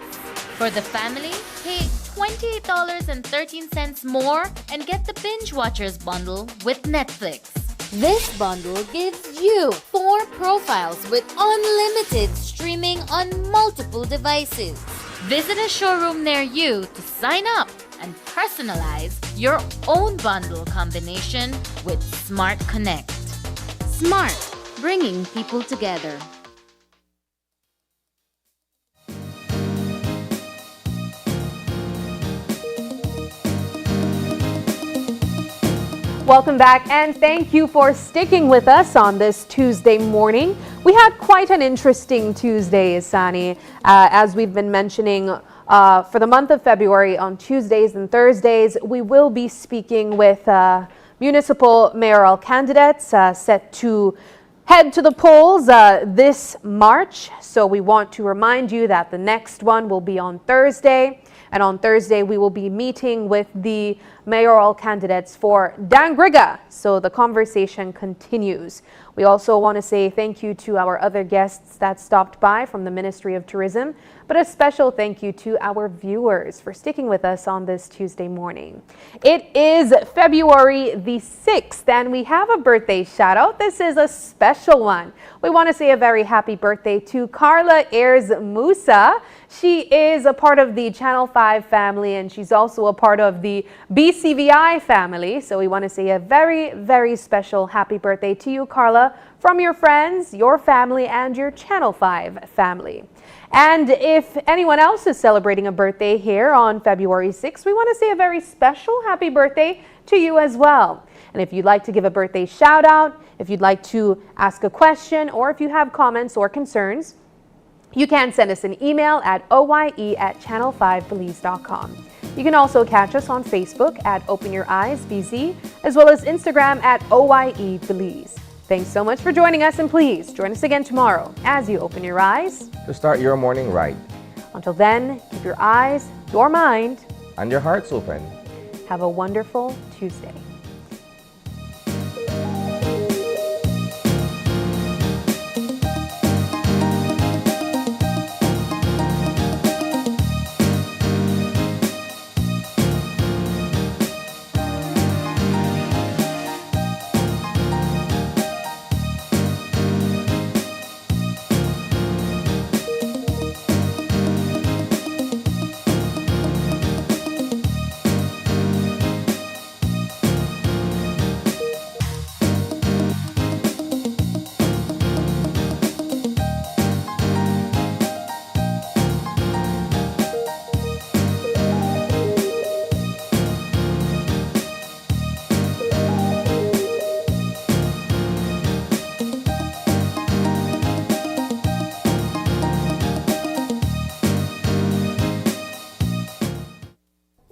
For the family, pay $28.13 more and get the Binge Watchers bundle with Netflix. This bundle gives you 4 profiles with unlimited streaming on multiple devices. Visit a showroom near you to sign up and personalize your own bundle combination with Smart Connect. Smart, bringing people together. Welcome back, and thank you for sticking with us on this Tuesday morning. We had quite an interesting Tuesday, Isani, as we've been mentioning. For the month of February, on Tuesdays and Thursdays, we will be speaking with municipal mayoral candidates set to head to the polls this March. So we want to remind you that the next one will be on Thursday. And on Thursday, we will be meeting with the mayoral candidates for Dangriga. So the conversation continues. We also want to say thank you to our other guests that stopped by from the Ministry of Tourism, but a special thank you to our viewers for sticking with us on this Tuesday morning. It is February the 6th, and we have a birthday shout out. This is a special one. We want to say a very happy birthday to Carla Ayers Musa. She is a part of the Channel 5 family, and she's also a part of the BCVI family. So we want to say a very, very special happy birthday to you, Carla, from your friends, your family, and your Channel 5 family. And if anyone else is celebrating a birthday here on February 6th, we want to say a very special happy birthday to you as well. And if you'd like to give a birthday shout out, if you'd like to ask a question, or if you have comments or concerns, you can send us an email at oye@channel5belize.com. You can also catch us on Facebook at Open Your Eyes BZ, as well as Instagram at OYE Belize. Thanks so much for joining us, and please join us again tomorrow as you open your eyes to start your morning right. Until then, keep your eyes, your mind, and your hearts open. Have a wonderful Tuesday.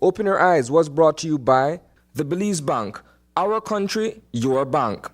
Open Your Eyes was brought to you by the Belize Bank. Our country, your bank.